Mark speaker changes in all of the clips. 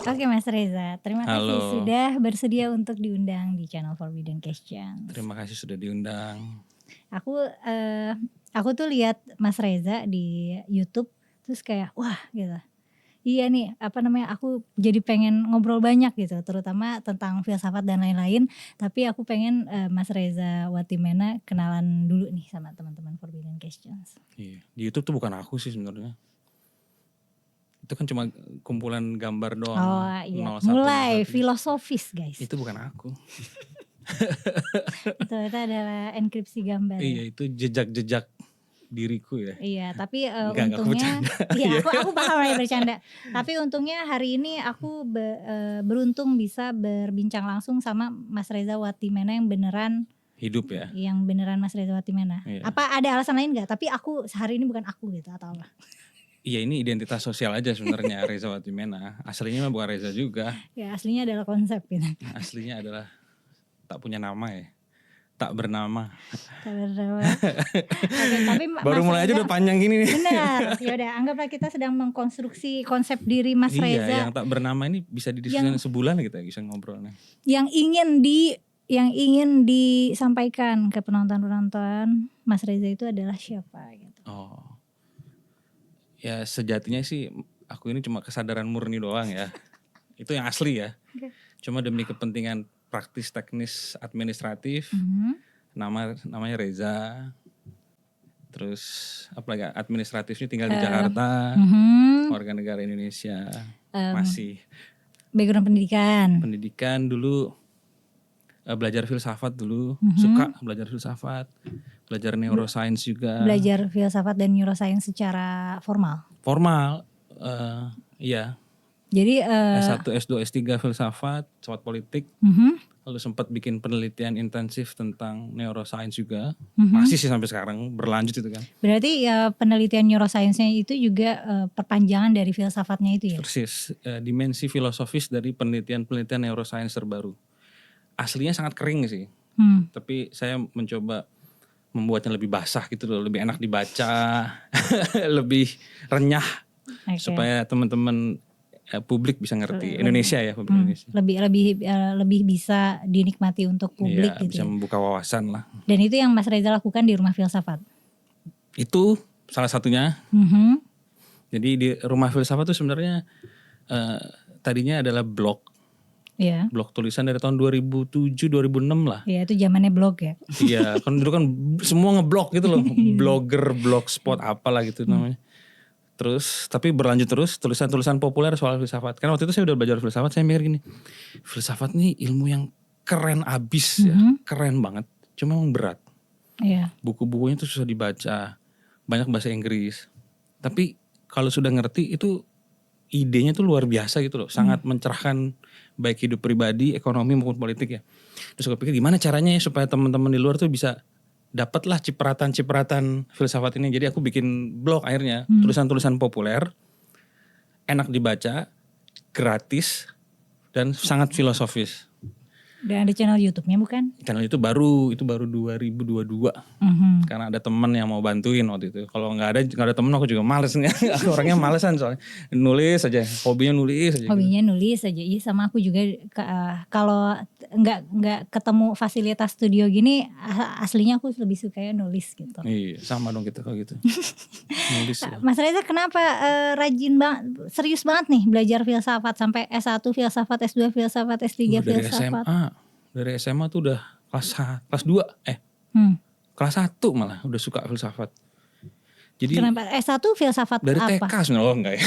Speaker 1: Oke Mas Reza, terima kasih
Speaker 2: Halo,
Speaker 1: sudah bersedia untuk diundang di channel Forbidden Questions.
Speaker 2: terima kasih sudah diundang.
Speaker 1: Aku eh, aku tuh lihat Mas Reza di YouTube terus kayak wah gitu. Iya nih, apa namanya? Aku jadi pengen ngobrol banyak gitu, terutama tentang filsafat dan lain-lain. Tapi aku pengen Mas Reza Watimena kenalan dulu nih sama teman-teman Forbidden Questions.
Speaker 2: Iya, di YouTube tuh bukan aku sih sebenarnya. Itu kan cuma kumpulan gambar doang
Speaker 1: Oh iya,
Speaker 2: 0101.
Speaker 1: mulai filosofis guys.
Speaker 2: Itu bukan aku.
Speaker 1: Itu adalah enkripsi gambar ya.
Speaker 2: Iya, itu jejak-jejak diriku ya.
Speaker 1: Iya, tapi
Speaker 2: Enggak aku
Speaker 1: untungnya
Speaker 2: bercanda.
Speaker 1: iya
Speaker 2: Iya.
Speaker 1: aku paham ya bercanda. Tapi untungnya hari ini aku beruntung bisa berbincang langsung sama Mas Reza Watimena yang beneran
Speaker 2: Hidup ya.
Speaker 1: Mas Reza Watimena.
Speaker 2: Iya.
Speaker 1: Apa ada alasan lain nggak? Tapi aku hari ini bukan aku gitu atau apa?
Speaker 2: Iya, ini identitas sosial aja sebenarnya Reza Watimena. Aslinya mah bukan Reza juga.
Speaker 1: Ya aslinya adalah konsep gitu.
Speaker 2: Aslinya adalah tak punya nama ya. Tak bernama.
Speaker 1: Oke, tapi
Speaker 2: Baru
Speaker 1: Mas
Speaker 2: mulai aja
Speaker 1: Reza,
Speaker 2: udah panjang gini nih.
Speaker 1: benar. Ya udah, anggaplah kita sedang mengkonstruksi konsep diri Mas
Speaker 2: Iya,
Speaker 1: Reza
Speaker 2: yang tak bernama ini bisa didiskusikan sebulan kita bisa ngobrolnya.
Speaker 1: yang ingin disampaikan ke penonton-penonton Mas Reza itu adalah siapa gitu.
Speaker 2: Oh. Ya sejatinya sih aku ini cuma kesadaran murni doang ya. Itu yang asli ya.
Speaker 1: Oke.
Speaker 2: Cuma demi kepentingan praktis teknis administratif. Namanya Reza. Terus apa lagi administratifnya tinggal di Jakarta. Warga negara Indonesia. Masih
Speaker 1: Background
Speaker 2: pendidikan dulu belajar filsafat dulu. Suka belajar filsafat. Belajar neuroscience juga.
Speaker 1: belajar filsafat dan neuroscience secara formal.
Speaker 2: Iya.
Speaker 1: Jadi
Speaker 2: S1, S2, S3 filsafat politik. Lalu sempat bikin penelitian intensif tentang neuroscience juga. Masih sih sampai sekarang berlanjut itu kan.
Speaker 1: berarti ya penelitian neuroscience-nya itu juga perpanjangan dari filsafatnya itu ya.
Speaker 2: Persis, dimensi filosofis dari penelitian neuroscience terbaru. Aslinya sangat kering sih. Tapi saya mencoba membuatnya lebih basah gitu loh, lebih enak dibaca, lebih renyah, supaya teman-teman publik bisa ngerti. Indonesia ya, publik Indonesia.
Speaker 1: Lebih bisa dinikmati untuk publik
Speaker 2: Iya,
Speaker 1: gitu.
Speaker 2: bisa membuka wawasan lah.
Speaker 1: Dan itu yang Mas Reza lakukan di Rumah Filsafat.
Speaker 2: Itu salah satunya. Jadi di Rumah Filsafat itu sebenarnya tadinya adalah blog.
Speaker 1: Iya.
Speaker 2: Blog tulisan dari tahun 2007-2006 lah.
Speaker 1: Iya, itu zamannya blog ya.
Speaker 2: Iya, kan dulu kan semua ngeblog gitu loh. Blogger, blogspot apalah gitu namanya. Terus tapi berlanjut terus tulisan-tulisan populer soal filsafat. Karena waktu itu saya udah belajar filsafat, saya mikir gini. Filsafat nih ilmu yang keren abis ya. Keren banget. Cuma emang berat.
Speaker 1: Iya.
Speaker 2: Buku-bukunya tuh susah dibaca. Banyak bahasa Inggris. Tapi kalau sudah ngerti itu idenya tuh luar biasa gitu loh. Sangat mencerahkan baik hidup pribadi, ekonomi maupun politik ya. Terus gue pikir gimana caranya ya supaya teman-teman di luar tuh bisa dapatlah cipratan-cipratan filsafat ini. Jadi aku bikin blog akhirnya, tulisan-tulisan populer, enak dibaca, gratis, dan sangat filosofis.
Speaker 1: Dan ada channel YouTube-nya bukan?
Speaker 2: Channel itu baru 2022. Karena ada teman yang mau bantuin waktu itu. Kalau nggak ada teman aku juga males nih. Aku orangnya malesan soalnya. Nulis aja, hobinya nulis aja.
Speaker 1: Hobinya nulis aja. Iya sama aku juga kalau nggak ketemu fasilitas studio gini, aslinya aku lebih suka ya nulis gitu.
Speaker 2: Iya, sama dong kita kalau gitu. Nulis.
Speaker 1: Mas Reza kenapa rajin banget, serius banget nih belajar filsafat sampai S1 filsafat, S2 filsafat, S3 filsafat?
Speaker 2: Dari SMA tuh udah kelas 2 kelas 1 malah udah suka filsafat. Jadi
Speaker 1: kenapa S1 filsafat
Speaker 2: dari
Speaker 1: apa?
Speaker 2: TK sebenarnya enggak ya.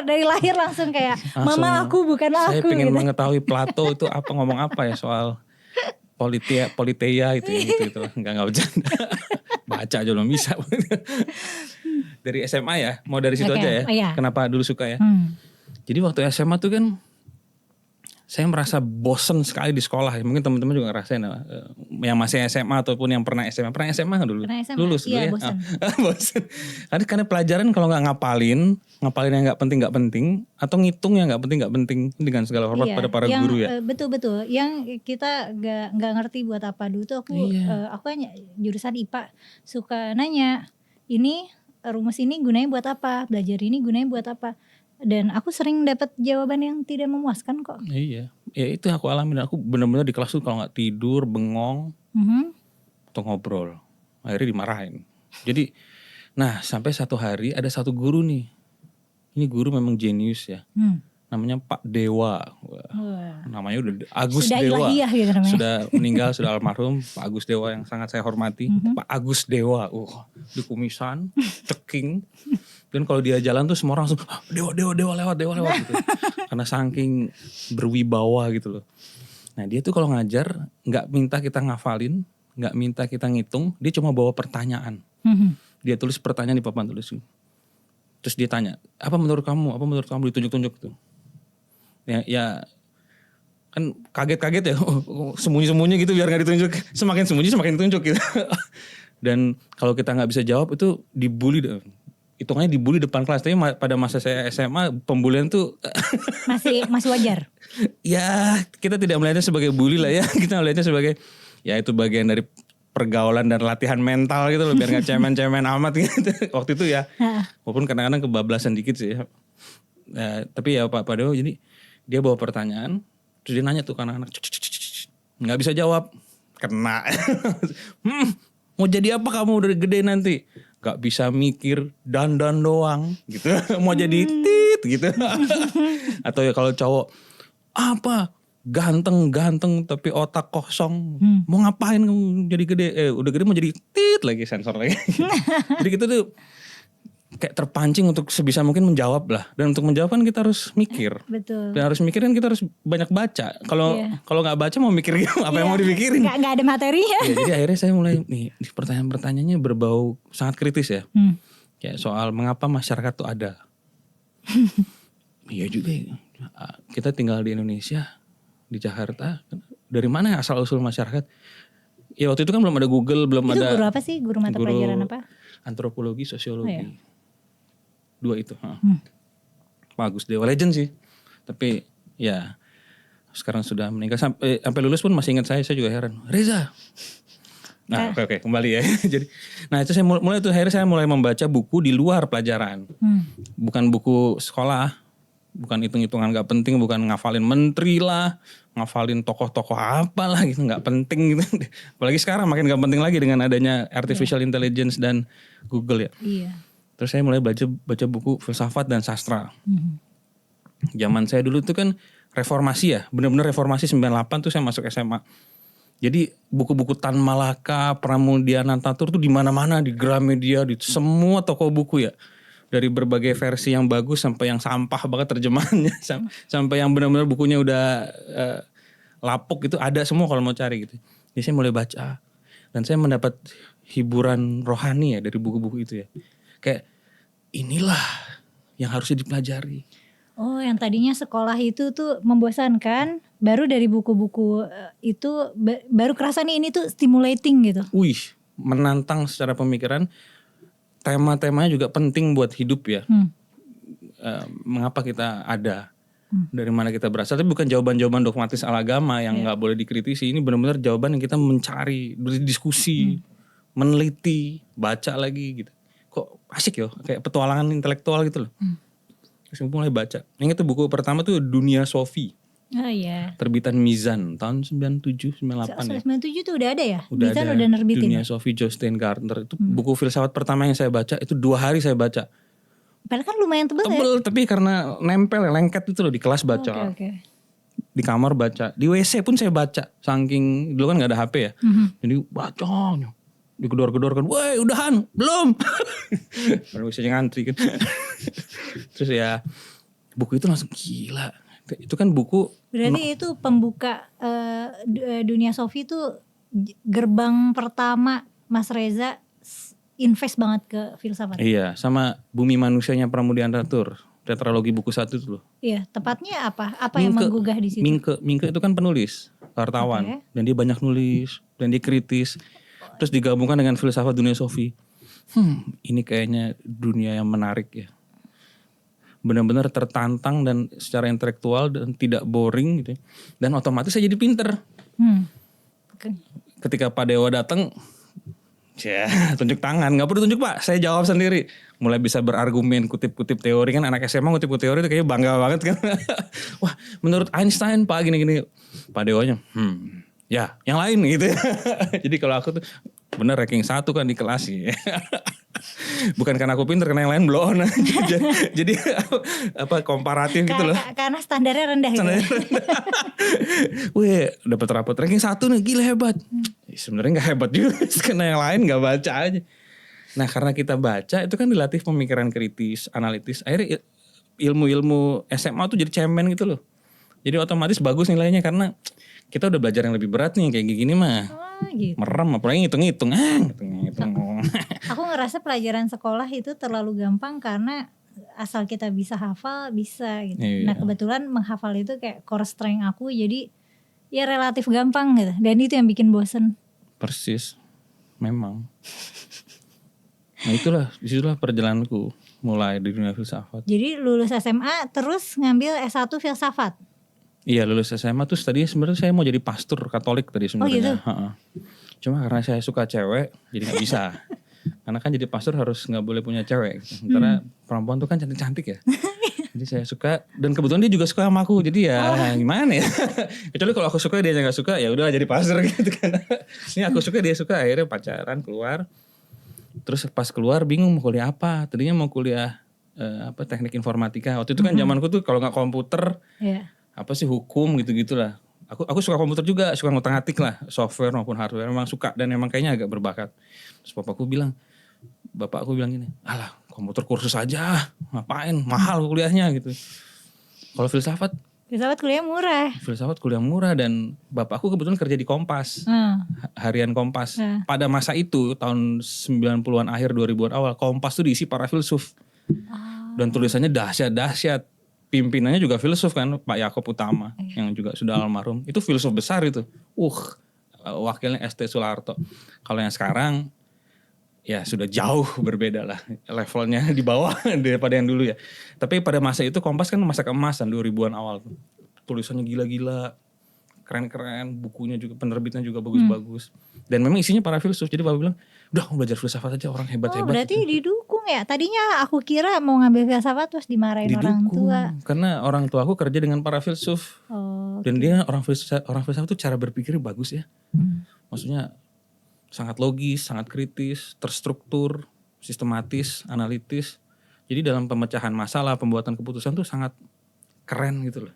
Speaker 1: dari lahir langsung kayak mama aku bukan aku.
Speaker 2: Saya pengen
Speaker 1: gitu.
Speaker 2: mengetahui Plato itu apa, ngomong apa ya soal politeia itu ya, gitu. Enggak bercanda. Baca aja belum bisa. Dari SMA ya, mau dari situ aja ya.
Speaker 1: Iya.
Speaker 2: Kenapa dulu suka ya? Jadi waktu SMA tuh kan saya merasa bosen sekali di sekolah. Mungkin teman-teman juga ngerasain yang masih SMA ataupun yang pernah SMA. Pernah SMA kan dulu? Lulus dulu ya.
Speaker 1: Bosen.
Speaker 2: Bosen. Karena pelajaran kalau nggak ngapalin yang nggak penting, atau ngitung yang nggak penting dengan segala hormat pada para guru ya.
Speaker 1: Betul. Yang kita nggak ngerti buat apa dulu tuh aku kan jurusan IPA suka nanya ini rumus ini gunanya buat apa, belajar ini gunanya buat apa. Dan aku sering dapat jawaban yang tidak memuaskan kok.
Speaker 2: Iya, ya itu aku alami. Aku benar-benar di kelas tuh kalau nggak tidur, bengong, atau ngobrol, akhirnya dimarahin. Jadi, nah sampai satu hari ada satu guru nih. Ini guru memang jenius ya. Namanya Pak Dewa.
Speaker 1: Wah.
Speaker 2: Namanya udah Agus
Speaker 1: Sudah
Speaker 2: Dewa.
Speaker 1: ilahiyah gitu namanya.
Speaker 2: Sudah meninggal, sudah almarhum Pak Agus Dewa yang sangat saya hormati. Pak Agus Dewa. Di kumisan, ceking. Dan kalau dia jalan tuh semua orang langsung Dewa lewat gitu. Karena saking berwibawa gitu loh. Nah dia tuh kalau ngajar nggak minta kita ngafalin, nggak minta kita ngitung, dia cuma bawa pertanyaan. Dia tulis pertanyaan di papan tulis. Terus dia tanya, apa menurut kamu ditunjuk-tunjuk tuh. Ya kan kaget-kaget ya, sembunyi-sembunyi gitu biar nggak ditunjuk. Semakin sembunyi semakin ditunjuk gitu. Dan kalau kita nggak bisa jawab itu dibully. Hitungannya dibully depan kelas. Tapi pada masa saya SMA pembulian tuh
Speaker 1: masih wajar.
Speaker 2: Ya kita tidak melihatnya sebagai bully lah ya. Kita melihatnya sebagai ya itu bagian dari pergaulan dan latihan mental gitu loh. Biar gak cemen-cemen amat gitu. Waktu itu ya. Walaupun kadang-kadang kebablasan dikit sih ya. Tapi ya Pak Dewa jadi dia bawa pertanyaan. Terus dia nanya tuh ke anak-anak. Gak bisa jawab. Kena. Mau jadi apa kamu udah gede nanti? Gak bisa mikir dandan doang gitu. Mau jadi tit gitu. Atau ya kalau cowok apa ganteng tapi otak kosong. Mau ngapain kamu jadi gede? Udah gede mau jadi tit lagi, sensor lagi. Jadi kita tuh kayak terpancing untuk sebisa mungkin menjawab lah. Dan untuk menjawab kan kita harus mikir.
Speaker 1: Betul.
Speaker 2: Dan harus mikir kan kita harus banyak baca. Kalau nggak baca mau mikir apa yang mau dipikirin?
Speaker 1: Nggak ada materinya.
Speaker 2: Ya, jadi akhirnya saya mulai nih pertanyaan-pertanyaannya berbau sangat kritis ya. Kayak soal mengapa masyarakat tuh ada. Iya juga ya. Kita tinggal di Indonesia, di Jakarta. Dari mana asal usul masyarakat? Ya waktu itu kan belum ada Google, belum
Speaker 1: itu
Speaker 2: ada.
Speaker 1: Guru apa sih? Guru mata pelajaran apa?
Speaker 2: Antropologi, sosiologi.
Speaker 1: Oh, ya.
Speaker 2: Dua itu. Pak Agus Dewa legend sih. Tapi ya sekarang sudah meninggal. Sampai lulus pun masih ingat saya juga heran. Reza. Nah oke kembali ya. Jadi, nah itu saya akhirnya saya mulai membaca buku di luar pelajaran. Bukan buku sekolah. Bukan hitung-hitungan gak penting, bukan ngafalin menteri lah, ngafalin tokoh-tokoh apa lah gitu, gak penting gitu. Apalagi sekarang makin gak penting lagi dengan adanya artificial intelligence dan Google ya.
Speaker 1: Iya.
Speaker 2: Terus saya mulai baca buku filsafat dan sastra. Zaman saya dulu tuh kan reformasi ya, benar-benar reformasi 98 tuh saya masuk SMA. Jadi buku-buku Tan Malaka, Pramudia Nantatur tuh di mana-mana, di Gramedia, di semua toko buku ya. Dari berbagai versi yang bagus sampai yang sampah banget terjemahannya, sampai yang benar-benar bukunya udah lapuk itu ada semua kalau mau cari gitu. Jadi saya mulai baca dan saya mendapat hiburan rohani ya dari buku-buku itu ya. Kayak inilah yang harusnya dipelajari.
Speaker 1: Oh, yang tadinya sekolah itu tuh membosankan, baru dari buku-buku itu baru kerasa nih ini tuh stimulating gitu.
Speaker 2: Wih, menantang secara pemikiran. Tema-temanya juga penting buat hidup ya. Mengapa kita ada, dari mana kita berasal. Tapi bukan jawaban-jawaban dogmatis ala agama yang gak boleh dikritisi. Ini benar-benar jawaban yang kita mencari, berdiskusi, meneliti, baca lagi gitu. Kok asik ya, kayak petualangan intelektual gitu loh. Terus mulai baca. Ingat tuh buku pertama tuh Dunia Sofi.
Speaker 1: Oh iya.
Speaker 2: Terbitan Mizan tahun 97, 98 ya.
Speaker 1: 97 tuh udah ada ya?
Speaker 2: Udah
Speaker 1: Mizan
Speaker 2: ada
Speaker 1: udah nerbitin.
Speaker 2: Dunia Sofi, Joe Steingartner. Itu buku filsafat pertama yang saya baca. Itu 2 hari saya baca.
Speaker 1: Padahal kan lumayan tebel ya?
Speaker 2: Tapi karena nempel ya, lengket itu loh di kelas baca.
Speaker 1: Oke.
Speaker 2: Di kamar baca. Di WC pun saya baca. Saking dulu kan gak ada HP ya. Jadi baca. Digedor-gedor kan. Woi udahan. Belum. Baru WC-nya ngantri kan. Terus ya buku itu langsung gila. Itu kan buku.
Speaker 1: Berarti itu pembuka Dunia Sofi itu gerbang pertama Mas Reza invest banget ke filsafat.
Speaker 2: Iya, sama Bumi Manusianya Pramudia Nantatur. Tetralogi buku 1 itu loh.
Speaker 1: Iya, tepatnya apa? Apa yang menggugah di situ?
Speaker 2: Mingke itu kan penulis, wartawan. Dan dia banyak nulis, dan dia kritis. Terus digabungkan dengan filsafat Dunia Sofi. Ini kayaknya dunia yang menarik ya. Benar-benar tertantang dan secara intelektual dan tidak boring gitu. Dan otomatis saya jadi pinter. Ketika Pak Dewa datang, Ya, tunjuk tangan, nggak perlu tunjuk Pak, saya jawab sendiri. Mulai bisa berargumen, kutip-kutip teori kan, anak SMA kutip-kutip teori itu kayaknya bangga banget kan. Wah, menurut Einstein Pak gini-gini. Pak Dewonya, ya yang lain gitu. Jadi kalau aku tuh bener ranking 1 kan di kelas ya. Bukan karena aku pinter, karena yang lain blow on. Jadi apa komparatif gitu loh.
Speaker 1: Karena standarnya rendah gitu.
Speaker 2: Wih, dapat rapot ranking 1 nih, gila hebat. Sebenarnya nggak hebat juga, karena yang lain nggak baca aja. Nah, karena kita baca itu kan dilatih pemikiran kritis, analitis. Akhirnya ilmu-ilmu SMA tuh jadi cemen gitu loh. Jadi otomatis bagus nilainya karena kita udah belajar yang lebih berat nih kayak gini mah.
Speaker 1: Gitu.
Speaker 2: Merem apalagi ngitung-ngitung.
Speaker 1: Aku ngerasa pelajaran sekolah itu terlalu gampang karena asal kita bisa hafal bisa gitu.
Speaker 2: Iya.
Speaker 1: Nah kebetulan menghafal itu kayak core strength aku, jadi ya relatif gampang gitu. Dan itu yang bikin bosen.
Speaker 2: Persis, memang. Nah disitulah perjalananku mulai di dunia filsafat.
Speaker 1: Jadi lulus SMA terus ngambil S1 filsafat.
Speaker 2: Iya, lulus SMA tuh tadi sebenarnya saya mau jadi pastor Katolik tadi sebenarnya.
Speaker 1: gitu?
Speaker 2: Cuma karena saya suka cewek jadi nggak bisa. Karena kan jadi pastor harus nggak boleh punya cewek. Sementara perempuan tuh kan cantik-cantik ya. Jadi saya suka, dan kebetulan dia juga suka sama aku. Jadi ya gimana ya. Kecuali kalau aku suka dia nggak suka, ya udah jadi pastor gitu kan. Ini aku suka dia suka, akhirnya pacaran keluar. Terus pas keluar bingung mau kuliah apa. Tadinya mau kuliah teknik informatika. Waktu itu kan zamanku tuh kalau nggak komputer apa sih hukum gitu-gitulah. Aku suka komputer juga, suka ngotak-ngatik lah, software maupun hardware, memang suka dan emang kayaknya agak berbakat. Terus bapakku bilang gini, alah komputer kursus aja, ngapain, mahal kuliahnya gitu. Kalau filsafat kuliah murah dan bapakku kebetulan kerja di Kompas, harian Kompas. Pada masa itu tahun 90-an akhir 2000-an awal, Kompas tuh diisi para filsuf. Dan tulisannya dahsyat-dahsyat. Pimpinannya juga filsuf kan, Pak Yakob Utama yang juga sudah almarhum. Itu filsuf besar itu. Wakilnya ST Soeharto. Kalau yang sekarang ya sudah jauh berbeda lah. Levelnya di bawah daripada yang dulu ya. Tapi pada masa itu Kompas kan masa keemasan 2000-an awal. Tulisannya gila-gila. Keren-keren, bukunya juga, penerbitnya juga bagus-bagus. Dan memang isinya para filsuf. Jadi Bapak bilang, udah belajar filsafat aja, orang hebat-hebat.
Speaker 1: Berarti gitu. Didukung ya? Tadinya aku kira mau ngambil filsafat terus dimarahin orang tua.
Speaker 2: Karena orang tua aku kerja dengan para filsuf. Dan dia orang filsafat itu cara berpikirnya bagus ya. Maksudnya sangat logis, sangat kritis, terstruktur, sistematis, analitis. Jadi dalam pemecahan masalah, pembuatan keputusan tuh sangat keren gitu loh.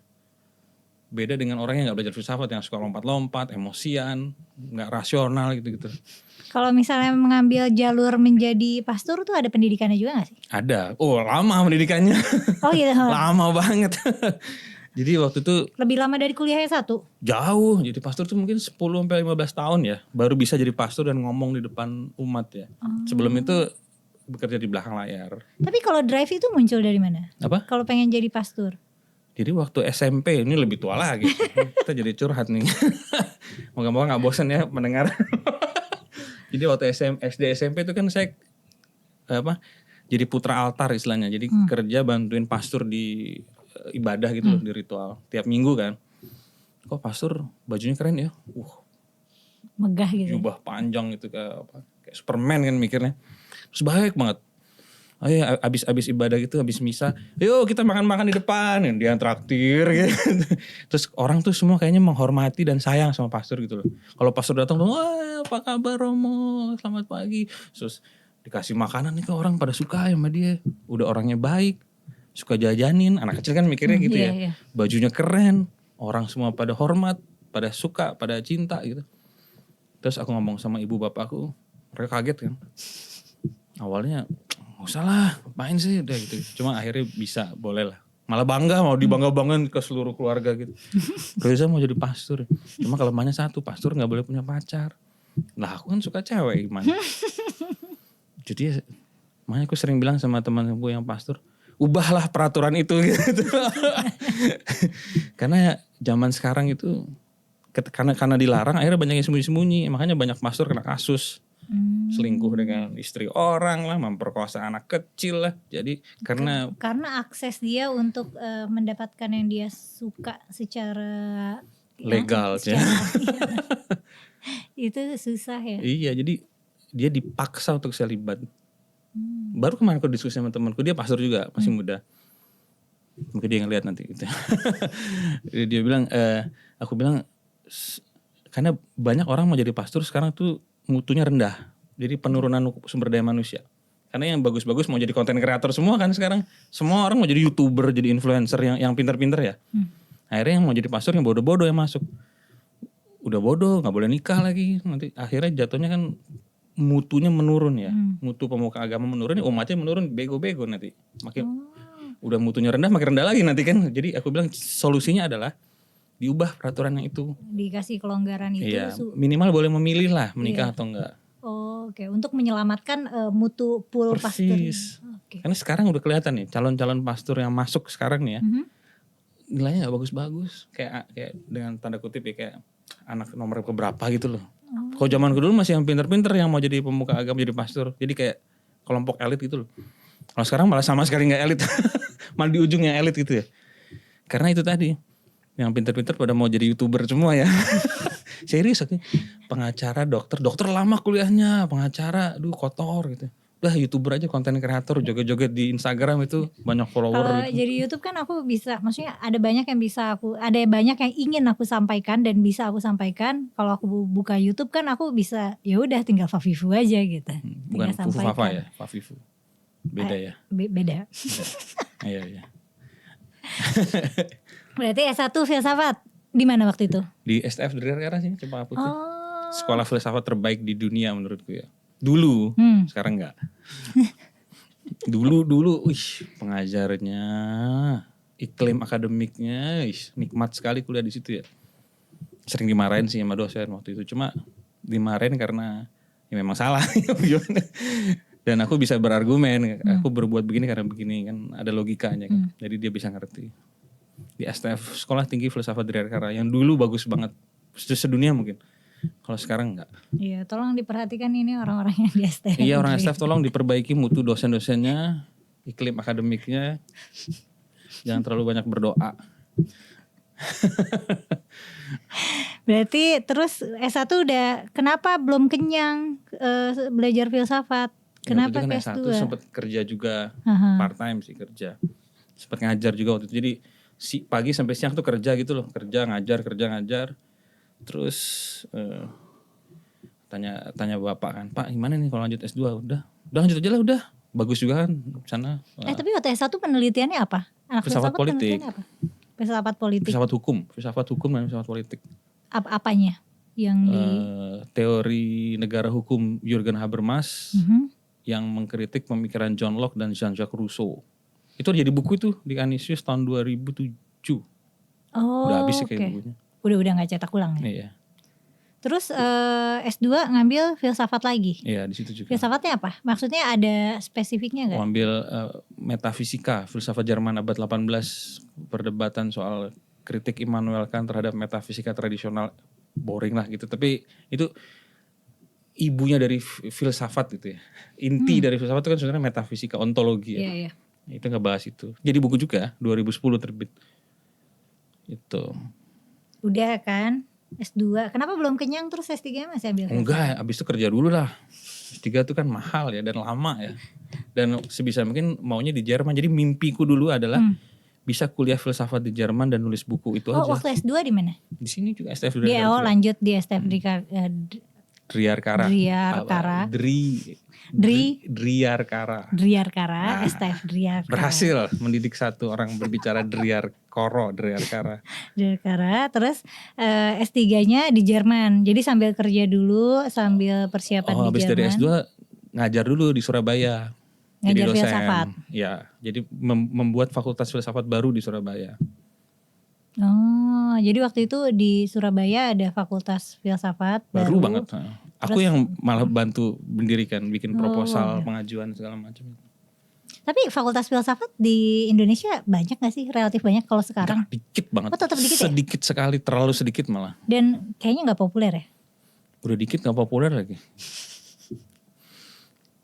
Speaker 2: Beda dengan orang yang gak belajar filsafat, yang suka lompat-lompat, emosian, gak rasional gitu-gitu.
Speaker 1: Kalau misalnya mengambil jalur menjadi pastor tuh ada pendidikannya juga gak sih?
Speaker 2: Ada. Lama pendidikannya.
Speaker 1: Gitu.
Speaker 2: Lama banget. Jadi waktu itu.
Speaker 1: Lebih lama dari kuliahnya satu?
Speaker 2: Jauh. Jadi pastor tuh mungkin 10-15 tahun ya. Baru bisa jadi pastor dan ngomong di depan umat ya. Sebelum itu bekerja di belakang layar.
Speaker 1: Tapi kalau drive itu muncul dari mana?
Speaker 2: Apa?
Speaker 1: Kalau pengen jadi pastor?
Speaker 2: Jadi waktu SMP, ini lebih tua lagi. Kita jadi curhat nih. Moga-moga gak bosan ya mendengar. Jadi waktu SD SMP itu kan saya jadi putra altar istilahnya. Jadi kerja bantuin pastor di ibadah gitu loh, di ritual. Tiap minggu kan. Kok pastor bajunya keren ya?
Speaker 1: Megah gitu.
Speaker 2: Jubah panjang gitu kayak Superman kan mikirnya. Terus baik banget. Abis ibadah gitu, abis misa, yuk kita makan-makan di depan, dia traktir gitu. Terus orang tuh semua kayaknya menghormati dan sayang sama pastor gitu loh. Kalau pastor datang tuh, apa kabar Romo, selamat pagi. Terus dikasih makanan nih ke orang pada suka sama dia. Udah orangnya baik, suka jajanin. Anak kecil kan mikirnya gitu ya. Bajunya keren, orang semua pada hormat, pada suka, pada cinta gitu. Terus aku ngomong sama ibu bapakku, mereka kaget kan. Awalnya gak usah lah, ngapain sih udah gitu. Cuma akhirnya bisa, boleh lah. Malah bangga, mau dibangga-banggain ke seluruh keluarga gitu. Reza mau jadi pastor. Cuma kelemahannya satu, pastor gak boleh punya pacar. Lah aku kan suka cewek gimana. Jadi makanya aku sering bilang sama teman-temanku yang pastor, ubahlah peraturan itu gitu. Karena zaman sekarang itu, karena dilarang akhirnya banyak yang sembunyi-sembunyi. Makanya banyak pastor kena kasus. Selingkuh dengan istri orang lah, memperkosa anak kecil lah. Jadi karena
Speaker 1: akses dia untuk mendapatkan yang dia suka secara
Speaker 2: legal
Speaker 1: itu susah ya.
Speaker 2: Iya, jadi dia dipaksa untuk selibat. Baru kemarin aku diskusi sama temanku, dia pastor juga, masih muda. Mungkin dia ngeliat nanti gitu. Dia bilang, aku bilang, karena banyak orang mau jadi pastor sekarang tuh mutunya rendah. Jadi penurunan sumber daya manusia. Karena yang bagus-bagus mau jadi konten kreator semua kan sekarang. Semua orang mau jadi YouTuber, jadi influencer yang pintar-pintar ya. Akhirnya yang mau jadi pastor yang bodoh-bodoh yang masuk. Udah bodoh, gak boleh nikah lagi. Nanti akhirnya jatuhnya kan mutunya menurun ya. Mutu pemuka agama menurun, umatnya menurun, bego-bego nanti. Makin udah mutunya rendah, makin rendah lagi nanti kan. Jadi aku bilang solusinya adalah diubah peraturannya itu.
Speaker 1: Dikasih kelonggaran itu.
Speaker 2: Iya, minimal boleh memilih lah menikah atau enggak.
Speaker 1: Oh, oke. Untuk menyelamatkan mutu pool pastor.
Speaker 2: Persis. Karena sekarang udah kelihatan nih calon-calon pastor yang masuk sekarang nih ya. Nilainya gak bagus-bagus. Kayak dengan tanda kutip ya kayak anak nomor keberapa gitu loh. Kalau zaman dulu masih yang pinter-pinter yang mau jadi pemuka agama jadi pastor. Jadi kayak kelompok elit gitu loh. Kalau sekarang malah sama sekali gak elit. Malah di ujungnya elit gitu ya. Karena itu tadi. Yang pinter-pinter pada mau jadi YouTuber semua ya. Serius aku. Pengacara, dokter lama kuliahnya. Pengacara, aduh kotor gitu. Udah YouTuber aja, konten kreator, joget-joget di Instagram itu banyak follower
Speaker 1: Kalau
Speaker 2: gitu.
Speaker 1: jadi YouTube kan aku bisa, maksudnya ada banyak yang ingin aku sampaikan dan bisa aku sampaikan. Kalau aku buka YouTube kan aku bisa, ya udah tinggal Fafifu aja gitu.
Speaker 2: Bukan
Speaker 1: Tinggal
Speaker 2: Fufu Fafa ya, Fafifu. Beda ya.
Speaker 1: Beda.
Speaker 2: Iya.
Speaker 1: Berarti S1 filsafat di mana waktu itu?
Speaker 2: Di STF Dirgantara sih, Cempaka Putih. Sekolah filsafat terbaik di dunia menurutku ya. Dulu, sekarang enggak. Dulu, pengajarnya, iklim akademiknya, nikmat sekali kuliah di situ ya. Sering dimarahin sih sama dosen waktu itu, cuma dimarahin karena ya memang salah. Dan aku bisa berargumen, aku berbuat begini karena begini kan, ada logikanya kan. Jadi dia bisa ngerti. Di STF Sekolah Tinggi Filsafat Dirgantara yang dulu bagus banget, sedunia mungkin. Kalau sekarang enggak.
Speaker 1: Iya, tolong diperhatikan ini orang-orang yang di STF.
Speaker 2: Iya, orang STF tolong diperbaiki mutu dosen-dosennya, iklim akademiknya. Jangan terlalu banyak berdoa.
Speaker 1: Berarti terus S1 udah, kenapa belum kenyang belajar filsafat? Kenapa
Speaker 2: Waktu itu
Speaker 1: ke
Speaker 2: kan
Speaker 1: S2?
Speaker 2: S1 sempat kerja juga, part time sih kerja. Sempat ngajar juga waktu itu. Jadi pagi sampai siang tuh kerja gitu loh, kerja ngajar. Terus tanya bapak kan, Pak gimana nih kalau lanjut S2? Udah lanjut aja lah udah. Bagus juga kan sana.
Speaker 1: Tapi waktu S1 penelitiannya apa? Anak
Speaker 2: filsafat politik.
Speaker 1: penelitiannya apa? Filsafat politik.
Speaker 2: Filsafat hukum dan filsafat politik.
Speaker 1: Apanya? Yang
Speaker 2: Teori negara hukum Jürgen Habermas yang mengkritik pemikiran John Locke dan Jean-Jacques Rousseau. Itu jadi buku itu di Canisius tahun 2007. Udah habis sih kayak bukunya.
Speaker 1: Udah gak cetak ulang ya?
Speaker 2: Iya.
Speaker 1: Terus S2 ngambil filsafat lagi?
Speaker 2: Iya, di situ juga.
Speaker 1: Filsafatnya apa? Maksudnya ada spesifiknya gak?
Speaker 2: Ambil metafisika, filsafat Jerman abad 18, perdebatan soal kritik Immanuel Kant terhadap metafisika tradisional. Boring lah gitu, tapi itu ibunya dari filsafat gitu ya. Inti dari filsafat itu kan sebenarnya metafisika, ontologi ya.
Speaker 1: Iya.
Speaker 2: Itu ngebahas itu. Jadi buku juga 2010 terbit. Itu.
Speaker 1: Udah kan S2. Kenapa belum kenyang terus S3 masih ambil?
Speaker 2: Enggak, abis itu kerja dulu lah. S3 itu kan mahal ya dan lama ya. Dan sebisa mungkin maunya di Jerman. Jadi mimpiku dulu adalah bisa kuliah filsafat di Jerman dan nulis buku itu aja.
Speaker 1: Waktu S2 di mana?
Speaker 2: Di sini juga STF
Speaker 1: Dirgantara. Lanjut di STF
Speaker 2: Driarkara.
Speaker 1: Driarkara, STF Driarkara.
Speaker 2: Berhasil mendidik satu orang berbicara Driarkara.
Speaker 1: Terus S3-nya di Jerman. Jadi sambil kerja dulu, sambil persiapan di Jerman.
Speaker 2: Habis dari S2 ngajar dulu di Surabaya.
Speaker 1: Ngajar
Speaker 2: jadi dosen.
Speaker 1: filsafat.
Speaker 2: Ya, jadi membuat fakultas filsafat baru di Surabaya.
Speaker 1: Oh, jadi waktu itu di Surabaya ada fakultas filsafat
Speaker 2: baru
Speaker 1: baru
Speaker 2: banget. Aku yang malah bantu mendirikan, bikin proposal, pengajuan segala macam.
Speaker 1: Tapi fakultas filsafat di Indonesia banyak gak sih? Relatif banyak kalau sekarang?
Speaker 2: Dikit banget.
Speaker 1: Oh, tetap dikit ya?
Speaker 2: Sedikit sekali, terlalu sedikit malah.
Speaker 1: Dan kayaknya gak populer ya?
Speaker 2: Udah dikit gak populer lagi.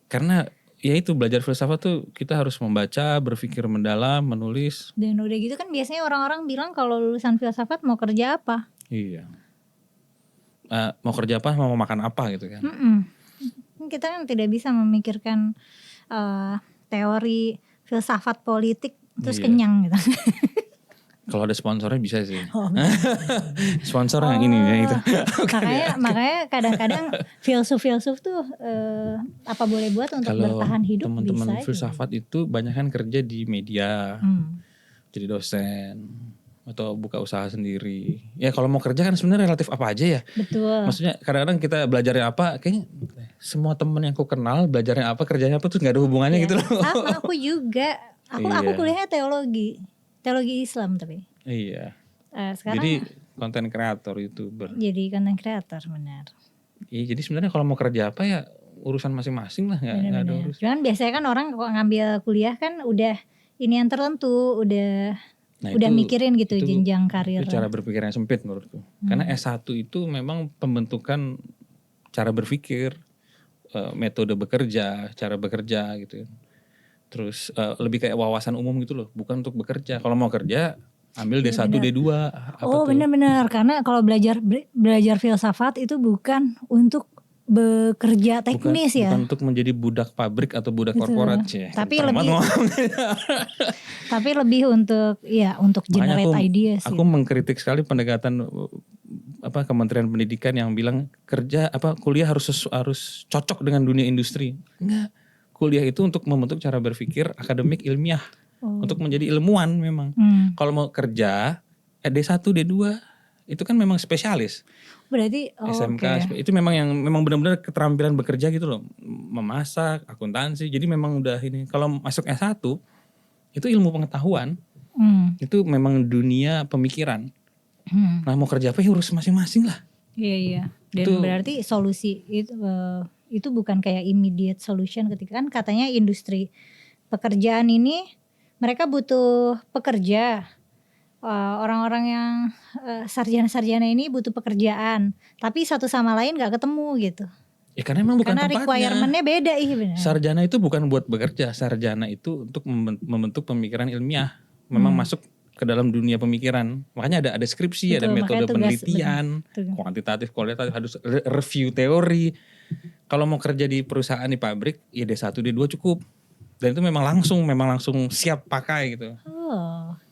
Speaker 2: Karena ya itu belajar filsafat tuh kita harus membaca, berpikir mendalam, menulis.
Speaker 1: Dan udah gitu kan biasanya orang-orang bilang kalau lulusan filsafat mau kerja apa?
Speaker 2: Iya. Mau kerja apa, mau makan apa gitu kan.
Speaker 1: Kita kan tidak bisa memikirkan teori filsafat politik terus
Speaker 2: Iya.
Speaker 1: kenyang gitu.
Speaker 2: Kalau ada sponsornya bisa sih.
Speaker 1: Oh,
Speaker 2: Sponsor yang ini ya itu.
Speaker 1: makanya kadang-kadang filsuf tuh apa boleh buat untuk
Speaker 2: Kalau
Speaker 1: bertahan hidup
Speaker 2: teman-teman
Speaker 1: bisa.
Speaker 2: filsafat itu banyak kan kerja di media, jadi dosen atau buka usaha sendiri. Ya kalau mau kerja kan sebenarnya relatif apa aja ya.
Speaker 1: Betul.
Speaker 2: Maksudnya kadang-kadang kita belajarnya apa, kayaknya semua teman yang aku kenal belajarnya apa, kerjanya apa tuh nggak ada hubungannya gitu loh.
Speaker 1: Sama aku juga. Aku kuliahnya teologi Islam tapi.
Speaker 2: Iya.
Speaker 1: Sekarang
Speaker 2: Jadi konten kreator, YouTuber.
Speaker 1: jadi content creator, benar.
Speaker 2: Iya, jadi sebenarnya kalau mau kerja apa ya urusan masing-masing lah, nggak ada urusan.
Speaker 1: Cuman biasanya kan orang kalau ngambil kuliah kan udah ini yang tertentu, udah mikirin gitu jenjang karir.
Speaker 2: Itu cara berpikir yang sempit menurutku. Karena S1 itu memang pembentukan cara berpikir, metode bekerja, cara bekerja gitu. Terus lebih kayak wawasan umum gitu loh, bukan untuk bekerja. Kalau mau kerja ambil D1, D2.
Speaker 1: Benar-benar, karena kalau belajar filsafat itu bukan untuk bekerja teknis ya.
Speaker 2: Bukan untuk menjadi budak pabrik atau budak korporat ya.
Speaker 1: Tapi lebih untuk generate ideas.
Speaker 2: Aku mengkritik sekali pendekatan Kementerian Pendidikan yang bilang kuliah harus cocok dengan dunia industri. Enggak. Kuliah itu untuk membentuk cara berpikir akademik ilmiah. Untuk menjadi ilmuwan memang. Kalau mau kerja D1, D2 itu kan memang spesialis.
Speaker 1: Berarti
Speaker 2: SMK itu memang benar-benar keterampilan bekerja gitu loh. Memasak, akuntansi. Jadi memang udah ini. Kalau masuk S1 itu ilmu pengetahuan. Itu memang dunia pemikiran. Nah mau kerja apa ya urus masing-masing lah.
Speaker 1: Iya. Dan berarti solusi itu bukan kayak immediate solution ketika kan katanya industri pekerjaan ini mereka butuh pekerja. Orang-orang yang sarjana-sarjana ini butuh pekerjaan, tapi satu sama lain gak ketemu gitu.
Speaker 2: Ya karena memang bukan tempatnya.
Speaker 1: Karena requirement-nya beda benar.
Speaker 2: Sarjana itu bukan buat bekerja, sarjana itu untuk membentuk pemikiran ilmiah. Memang masuk ke dalam dunia pemikiran. Makanya ada skripsi, ada metode penelitian, kuantitatif, kualitatif, harus review teori. Kalau mau kerja di perusahaan di pabrik, ya D1, D2 cukup. Dan itu memang langsung siap pakai gitu.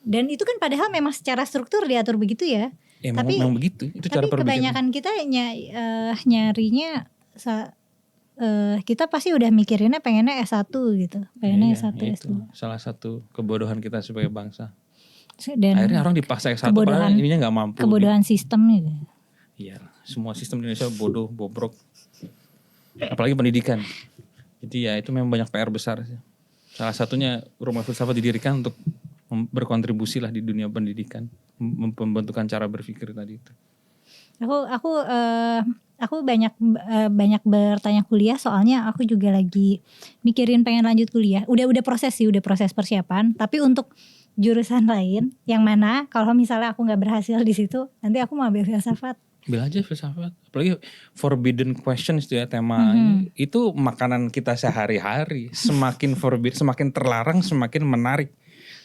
Speaker 1: Dan itu kan padahal memang secara struktur diatur begitu ya.
Speaker 2: Tapi memang begitu. Itu cara
Speaker 1: tapi kebanyakan kita nyarinya kita pasti udah mikirinnya pengennya S1 gitu. Pengennya S1, S2.
Speaker 2: Salah satu kebodohan kita sebagai bangsa.
Speaker 1: Dan
Speaker 2: akhirnya orang dipaksa S1 padahal ininya gak mampu.
Speaker 1: Kebodohan sistem gitu.
Speaker 2: Iya, semua sistem di Indonesia bodoh, bobrok. Apalagi pendidikan. Jadi ya itu memang banyak PR besar sih. Salah satunya Rumah Filsafat didirikan untuk berkontribusi lah di dunia pendidikan, pembentukan cara berpikir tadi itu.
Speaker 1: Aku banyak bertanya kuliah soalnya aku juga lagi mikirin pengen lanjut kuliah. Udah proses persiapan. Tapi untuk jurusan lain yang mana kalau misalnya aku nggak berhasil di situ, nanti aku mau ambil filsafat.
Speaker 2: Ambil aja filsafat. Apalagi forbidden questions itu ya temanya. Itu makanan kita sehari-hari. Semakin forbidden, semakin terlarang, semakin menarik.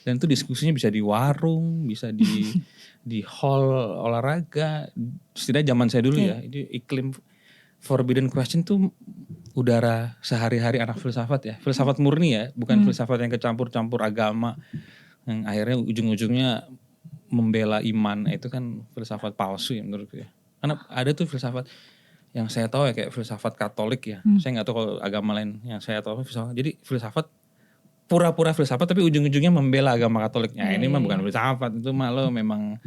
Speaker 2: Dan itu diskusinya bisa di warung, bisa di hall olahraga. Setidaknya zaman saya dulu ya, itu iklim forbidden question tuh udara sehari-hari anak filsafat ya. Filsafat murni ya, bukan filsafat yang kecampur-campur agama. Yang akhirnya ujung-ujungnya membela iman. Itu kan filsafat palsu ya menurutku ya. Karena ada tuh filsafat yang saya tahu ya kayak filsafat Katolik ya. Saya nggak tahu kalau agama lain yang saya tahu filsafat. Jadi filsafat pura-pura filsafat tapi ujung-ujungnya membela agama Katolik. Ya ini mah bukan filsafat, itu mah lo memang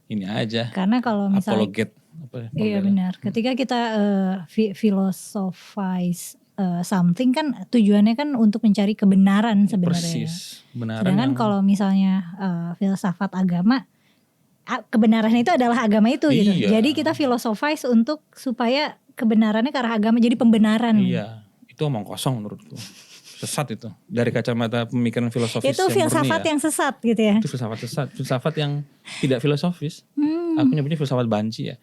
Speaker 2: ini aja.
Speaker 1: Karena kalau misalnya
Speaker 2: apologet.
Speaker 1: Iya benar. Ketika kita philosophize something kan tujuannya kan untuk mencari kebenaran sebenarnya.
Speaker 2: Persis, benaran.
Speaker 1: Sedangkan kalau misalnya filsafat agama, kebenaran itu adalah agama itu gitu. Jadi kita philosophize untuk supaya kebenarannya ke arah agama, jadi pembenaran.
Speaker 2: Iya, itu omong kosong menurutku. Sesat itu. Dari kacamata pemikiran filosofis
Speaker 1: itu filsafat yang sesat gitu ya.
Speaker 2: Itu filsafat sesat, filsafat yang tidak filosofis. Aku nyebutnya filsafat banci ya.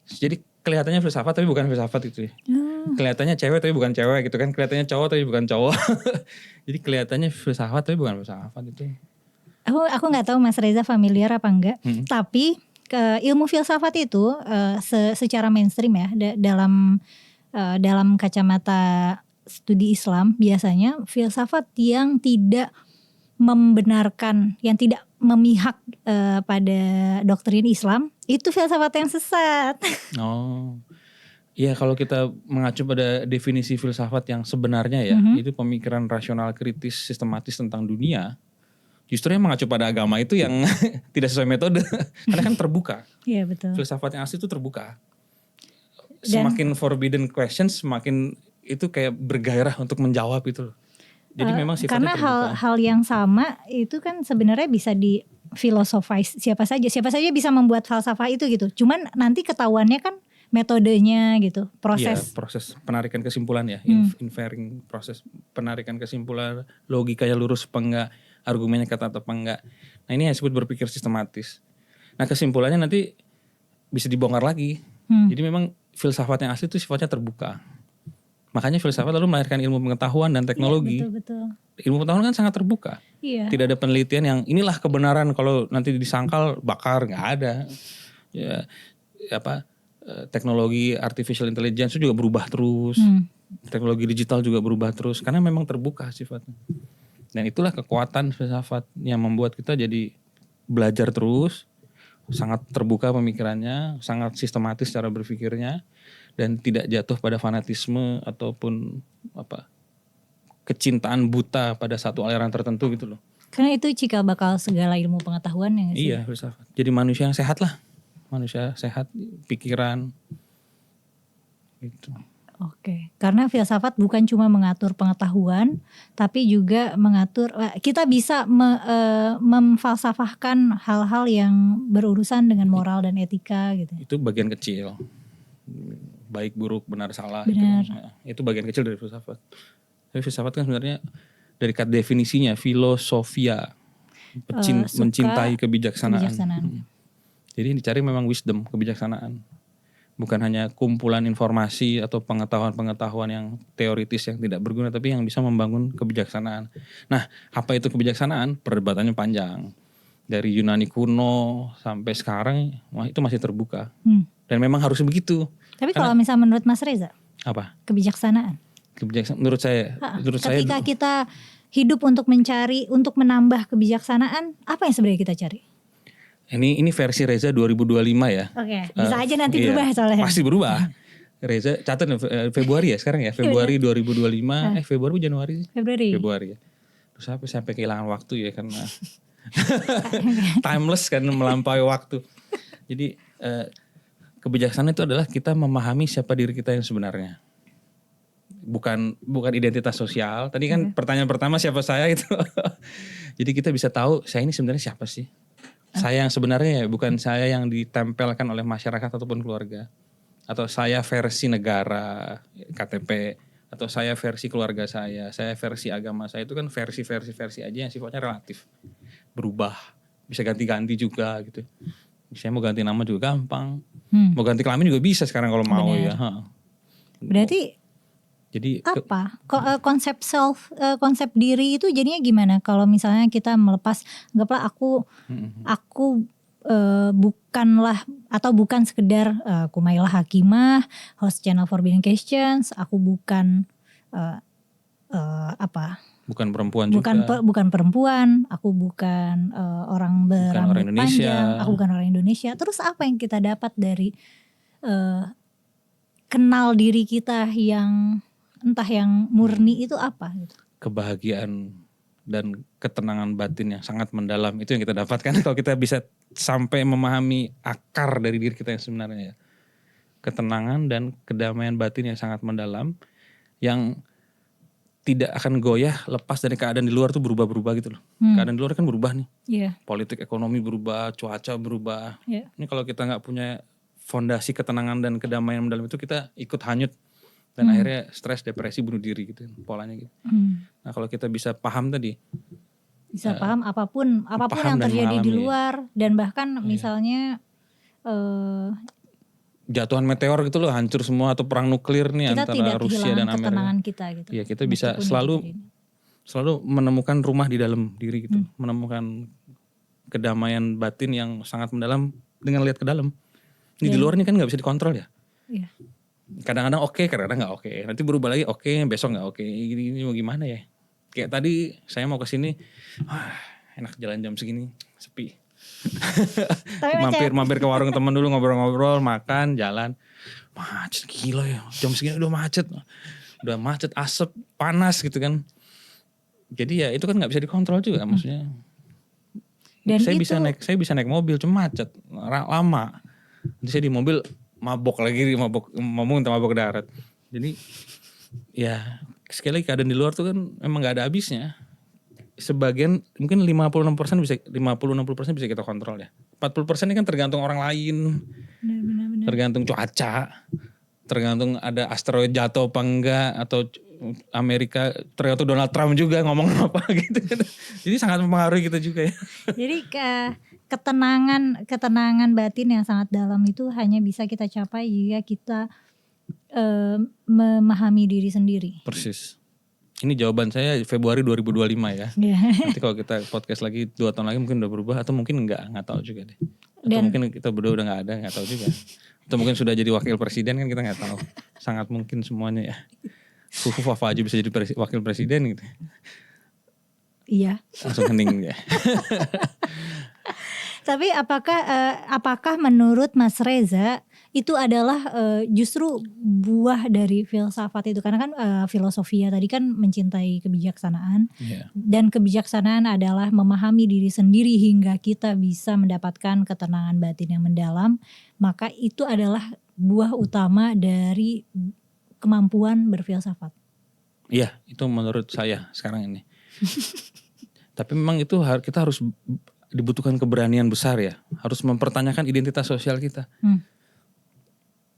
Speaker 2: Jadi kelihatannya filsafat tapi bukan filsafat itu ya. Kelihatannya cewek tapi bukan cewek gitu kan. Kelihatannya cowok tapi bukan cowok. Jadi kelihatannya filsafat tapi bukan filsafat itu.
Speaker 1: Aku gak tahu Mas Reza familiar apa enggak. Tapi ilmu filsafat itu secara mainstream ya dalam dalam kacamata studi Islam biasanya filsafat yang tidak membenarkan, yang tidak memihak pada doktrin Islam itu filsafat yang sesat.
Speaker 2: Oh, iya kalau kita mengacu pada definisi filsafat yang sebenarnya ya, itu pemikiran rasional kritis sistematis tentang dunia. Justru yang mengacu pada agama itu yang tidak sesuai metode, karena kan terbuka.
Speaker 1: Iya betul.
Speaker 2: Filsafat yang asli itu terbuka.
Speaker 1: Dan
Speaker 2: Semakin forbidden questions, semakin itu kayak bergairah untuk menjawab itu loh. Jadi memang sifatnya
Speaker 1: karena
Speaker 2: terbuka.
Speaker 1: hal yang sama itu kan sebenarnya bisa di filosofis siapa saja bisa membuat falsafah itu gitu. Cuman nanti ketahuannya kan metodenya gitu,
Speaker 2: Iya,
Speaker 1: proses.
Speaker 2: proses penarikan kesimpulan ya, inferring, proses penarikan kesimpulan, logikanya lurus apa enggak, argumennya kata apa enggak. Nah ini yang disebut berpikir sistematis. Nah kesimpulannya nanti bisa dibongkar lagi. Jadi memang filsafat yang asli itu sifatnya terbuka. Makanya filsafat lalu melahirkan ilmu pengetahuan dan teknologi.
Speaker 1: Iya, betul.
Speaker 2: Ilmu pengetahuan kan sangat terbuka.
Speaker 1: Iya.
Speaker 2: Tidak ada penelitian yang inilah kebenaran kalau nanti disangkal bakar, nggak ada. Ya teknologi artificial intelligence itu juga berubah terus. Teknologi digital juga berubah terus karena memang terbuka sifatnya. Dan itulah kekuatan filsafat yang membuat kita jadi belajar terus, sangat terbuka pemikirannya, sangat sistematis cara berpikirnya, dan tidak jatuh pada fanatisme ataupun kecintaan buta pada satu aliran tertentu gitu loh.
Speaker 1: Karena itu cikal bakal segala ilmu pengetahuan ya gak sih?
Speaker 2: Iya, filsafat. Jadi manusia yang sehat lah. Manusia sehat, pikiran gitu.
Speaker 1: Oke, karena filsafat bukan cuma mengatur pengetahuan, tapi juga mengatur, kita bisa memfalsafahkan hal-hal yang berurusan dengan moral dan etika gitu.
Speaker 2: Itu bagian kecil, baik buruk benar salah.
Speaker 1: Benar.
Speaker 2: Itu bagian kecil dari filsafat. Tapi filsafat kan sebenarnya dari kata definisinya filosofia, mencintai kebijaksanaan. Jadi yang dicari memang wisdom, kebijaksanaan. Bukan hanya kumpulan informasi atau pengetahuan-pengetahuan yang teoritis yang tidak berguna, tapi yang bisa membangun kebijaksanaan. Nah, apa itu kebijaksanaan? Perdebatannya panjang. Dari Yunani kuno sampai sekarang, itu masih terbuka. Dan memang harus begitu.
Speaker 1: Tapi kalau misalnya menurut Mas Reza,
Speaker 2: apa?
Speaker 1: Kebijaksanaan.
Speaker 2: Menurut saya,
Speaker 1: ketika kita hidup untuk mencari, untuk menambah kebijaksanaan, apa yang sebenarnya kita cari?
Speaker 2: Ini versi Reza 2025 ya.
Speaker 1: Oke, bisa aja nanti berubah soalnya.
Speaker 2: Pasti berubah. Reza catat Februari ya sekarang ya. Februari 2025. Februari Januari sih? Februari ya. Terus sampai kehilangan waktu ya karena timeless kan, melampaui waktu. Jadi kebijaksanaan itu adalah kita memahami siapa diri kita yang sebenarnya. Bukan identitas sosial. Tadi kan pertanyaan pertama siapa saya itu. Jadi kita bisa tahu saya ini sebenarnya siapa sih. Saya yang sebenarnya ya, bukan saya yang ditempelkan oleh masyarakat ataupun keluarga. Atau saya versi negara, KTP. Atau saya versi keluarga saya versi agama saya. Itu kan versi aja yang sifatnya relatif. Berubah, bisa ganti-ganti juga gitu. Saya mau ganti nama juga gampang. Mau ganti kelamin juga bisa sekarang kalau mau. Benar. Ya.
Speaker 1: Berarti
Speaker 2: jadi
Speaker 1: apa konsep diri itu jadinya gimana kalau misalnya kita melepas, anggaplah aku bukan sekedar Kumailah Hakimah, host channel Forbidden Questions, aku bukan
Speaker 2: bukan perempuan juga.
Speaker 1: Bukan perempuan, aku bukan orang berambut panjang, aku bukan orang Indonesia. Terus apa yang kita dapat dari kenal diri kita yang entah yang murni itu apa gitu?
Speaker 2: Kebahagiaan dan ketenangan batin yang sangat mendalam itu yang kita dapatkan kalau kita bisa sampai memahami akar dari diri kita yang sebenarnya. Ketenangan dan kedamaian batin yang sangat mendalam yang tidak akan goyah lepas dari keadaan di luar tuh berubah-berubah gitu loh. Keadaan di luar kan berubah nih. Politik ekonomi berubah, cuaca berubah. Ini kalau kita nggak punya fondasi ketenangan dan kedamaian mendalam itu kita ikut hanyut. Dan akhirnya stres, depresi, bunuh diri gitu polanya gitu. Nah kalau kita bisa paham tadi.
Speaker 1: Bisa paham apapun yang terjadi di luar. Dan bahkan misalnya
Speaker 2: jatuhan meteor gitu loh, hancur semua, atau perang nuklir nih antara Rusia dan Amerika.
Speaker 1: Ketenangan kita gitu.
Speaker 2: Iya kita bisa selalu menemukan rumah di dalam diri gitu. Menemukan kedamaian batin yang sangat mendalam dengan lihat ke dalam. Di luar ini kan gak bisa dikontrol ya.
Speaker 1: Iya.
Speaker 2: Kadang-kadang oke, kadang-kadang nggak oke. Nanti berubah lagi oke, besok nggak oke. Ini mau gimana ya? Kayak tadi saya mau ke sini, enak jalan jam segini, sepi.
Speaker 1: Tapi macet.
Speaker 2: Mampir ke warung temen dulu ngobrol-ngobrol, makan, jalan. Macet gila ya, jam segini udah macet. Udah macet, asap, panas gitu kan. Jadi ya itu kan nggak bisa dikontrol juga maksudnya.
Speaker 1: Dan
Speaker 2: saya
Speaker 1: itu
Speaker 2: bisa naik mobil cuma macet lama. Nanti saya di mobil mabok ngomong tentang mabok darat. Jadi ya sekali lagi keadaan di luar tuh kan emang nggak ada habisnya. Sebagian mungkin 50-60% bisa kita kontrol ya. 40% ini kan tergantung orang lain,
Speaker 1: benar-benar.
Speaker 2: tergantung cuaca, tergantung ada asteroid jatuh apa enggak, atau Amerika, tergantung Donald Trump juga ngomong apa gitu. Jadi sangat mempengaruhi kita juga ya.
Speaker 1: Jadi ketenangan batin yang sangat dalam itu hanya bisa kita capai jika kita memahami diri sendiri.
Speaker 2: Persis. Ini jawaban saya Februari 2025 ya. Nanti kalau kita podcast lagi 2 tahun lagi mungkin udah berubah atau mungkin nggak tahu juga deh. Atau mungkin kita berdua udah nggak ada, nggak tahu juga. Atau mungkin sudah jadi wakil presiden kan kita nggak tahu. Sangat mungkin semuanya ya. Fafa aja bisa jadi wakil presiden gitu.
Speaker 1: Iya.
Speaker 2: Langsung hening ya.
Speaker 1: Tapi apakah menurut Mas Reza itu adalah justru buah dari filsafat itu? Karena kan filosofia tadi kan mencintai kebijaksanaan.
Speaker 2: Yeah.
Speaker 1: Dan kebijaksanaan adalah memahami diri sendiri hingga kita bisa mendapatkan ketenangan batin yang mendalam. Maka itu adalah buah utama dari kemampuan berfilsafat.
Speaker 2: Iya, itu menurut saya sekarang ini. Tapi memang itu kita harus dibutuhkan keberanian besar ya. Harus mempertanyakan identitas sosial kita.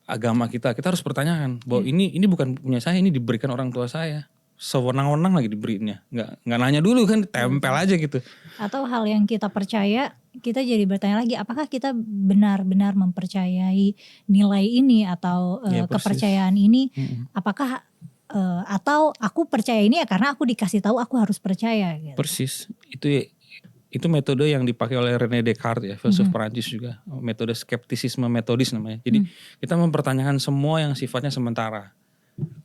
Speaker 2: Agama kita harus pertanyakan bahwa ini bukan punya saya, ini diberikan orang tua saya. Sewenang-wenang lagi diberinya. Nggak nanya dulu kan, tempel aja gitu.
Speaker 1: Atau hal yang kita percaya, kita jadi bertanya lagi, apakah kita benar-benar mempercayai nilai ini atau kepercayaan ini? Apakah atau aku percaya ini ya karena aku dikasih tahu aku harus percaya gitu.
Speaker 2: Persis. Itu metode yang dipakai oleh René Descartes ya, filsuf Perancis juga. Metode skeptisisme metodis namanya. Jadi kita mempertanyakan semua yang sifatnya sementara.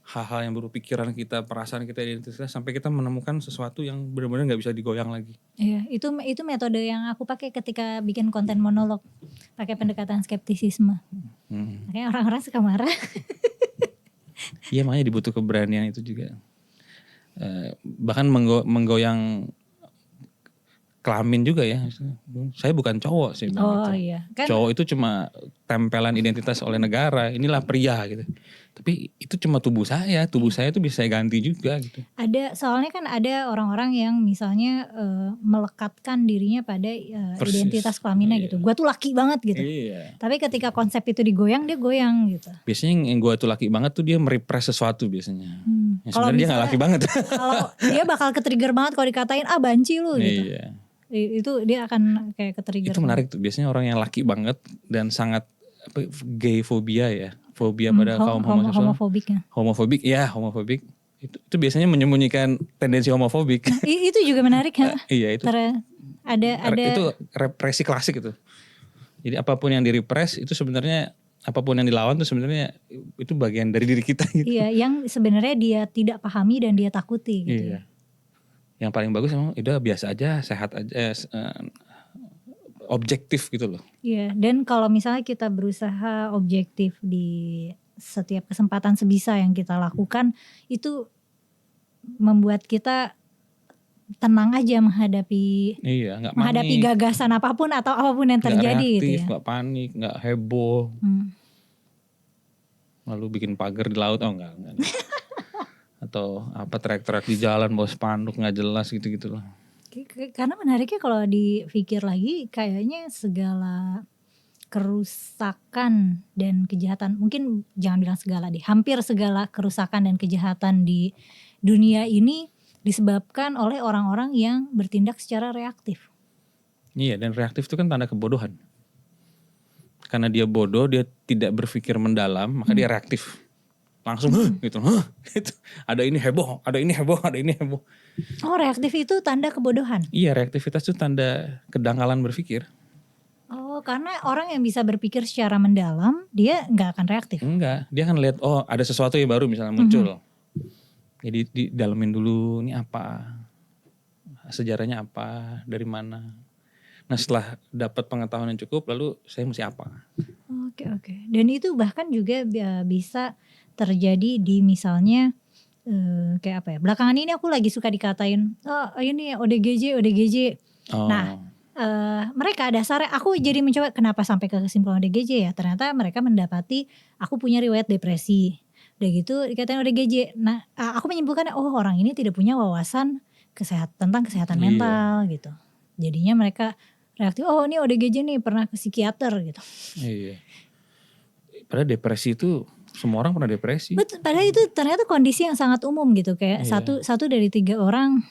Speaker 2: Hal-hal yang berpikiran kita, perasaan kita, identitas kita, sampai kita menemukan sesuatu yang benar-benar nggak bisa digoyang lagi.
Speaker 1: Iya, itu metode yang aku pakai ketika bikin konten monolog, pakai pendekatan skeptisisme. Makanya orang-orang suka marah.
Speaker 2: Iya, makanya dibutuh keberanian itu juga. Bahkan menggoyang kelamin juga ya. Saya bukan cowok sih.
Speaker 1: Iya. Kan,
Speaker 2: cowok itu cuma tempelan identitas oleh negara. Inilah pria gitu. Tapi itu cuma tubuh saya itu bisa saya ganti juga gitu.
Speaker 1: Soalnya kan ada orang-orang yang misalnya melekatkan dirinya pada identitas kelaminnya gitu. Gua tuh laki banget gitu.
Speaker 2: Iya.
Speaker 1: Tapi ketika konsep itu digoyang, dia goyang gitu.
Speaker 2: Biasanya yang gua tuh laki banget tuh dia merepress sesuatu biasanya.
Speaker 1: Kalau
Speaker 2: sebenarnya dia gak laki banget.
Speaker 1: Kalau dia bakal ke-trigger banget kalau dikatain banci lu gitu.
Speaker 2: Iya.
Speaker 1: Itu dia akan kayak ke-trigger.
Speaker 2: Itu menarik tuh. Biasanya orang yang laki banget dan sangat gay fobia ya. Fobia pada kaum homoseksual. Homofobik itu biasanya menyembunyikan tendensi homofobik.
Speaker 1: Itu juga menarik kan?
Speaker 2: Iya itu. Itu represi klasik itu. Jadi apapun yang direpress itu sebenarnya, apapun yang dilawan itu sebenarnya itu bagian dari diri kita gitu.
Speaker 1: Iya, yang sebenarnya dia tidak pahami dan dia takuti gitu.
Speaker 2: Iya. Yang paling bagus emang udah biasa aja, sehat aja, objektif gitu loh.
Speaker 1: Iya, dan kalau misalnya kita berusaha objektif di setiap kesempatan sebisa yang kita lakukan, itu membuat kita tenang aja menghadapi gagasan apapun atau apapun yang terjadi
Speaker 2: reaktif,
Speaker 1: gitu ya.
Speaker 2: Gak panik, gak heboh. Lalu bikin pagar di laut, enggak. Atau apa teriak-teriak di jalan bawa spanduk gak jelas gitu-gitu loh.
Speaker 1: Karena menariknya kalau dipikir lagi, kayaknya segala kerusakan dan kejahatan, mungkin jangan bilang segala deh, hampir segala kerusakan dan kejahatan di dunia ini disebabkan oleh orang-orang yang bertindak secara reaktif.
Speaker 2: Iya, dan reaktif itu kan tanda kebodohan. Karena dia bodoh, dia tidak berpikir mendalam, maka dia reaktif. Langsung gitu. Ada ini heboh.
Speaker 1: Oh, reaktif itu tanda kebodohan?
Speaker 2: Iya, reaktivitas itu tanda kedangkalan berpikir.
Speaker 1: Oh, karena orang yang bisa berpikir secara mendalam dia nggak akan reaktif.
Speaker 2: Enggak, dia kan lihat oh ada sesuatu yang baru misalnya muncul. Jadi didalemin dulu ini apa, sejarahnya apa, dari mana. Nah setelah dapat pengetahuan yang cukup, lalu saya mesti apa?
Speaker 1: Oke. Dan itu bahkan juga bisa terjadi di misalnya kayak apa ya? Belakangan ini aku lagi suka dikatain, oh ini ODGJ.
Speaker 2: Oh,
Speaker 1: Nah, mereka dasarnya aku jadi mencoba kenapa sampai ke kesimpulan ODGJ ya? Ternyata mereka mendapati aku punya riwayat depresi. Udah gitu dikatain ODGJ. Nah, aku menyimpulkan oh orang ini tidak punya wawasan tentang kesehatan
Speaker 2: Iya.
Speaker 1: mental gitu. Jadinya mereka reaktif, oh ini ODGJ nih pernah ke psikiater gitu.
Speaker 2: iya. Padahal depresi itu semua orang pernah depresi.
Speaker 1: Betul, padahal itu ternyata kondisi yang sangat umum gitu. Kayak
Speaker 2: Iya.
Speaker 1: satu dari 3 orang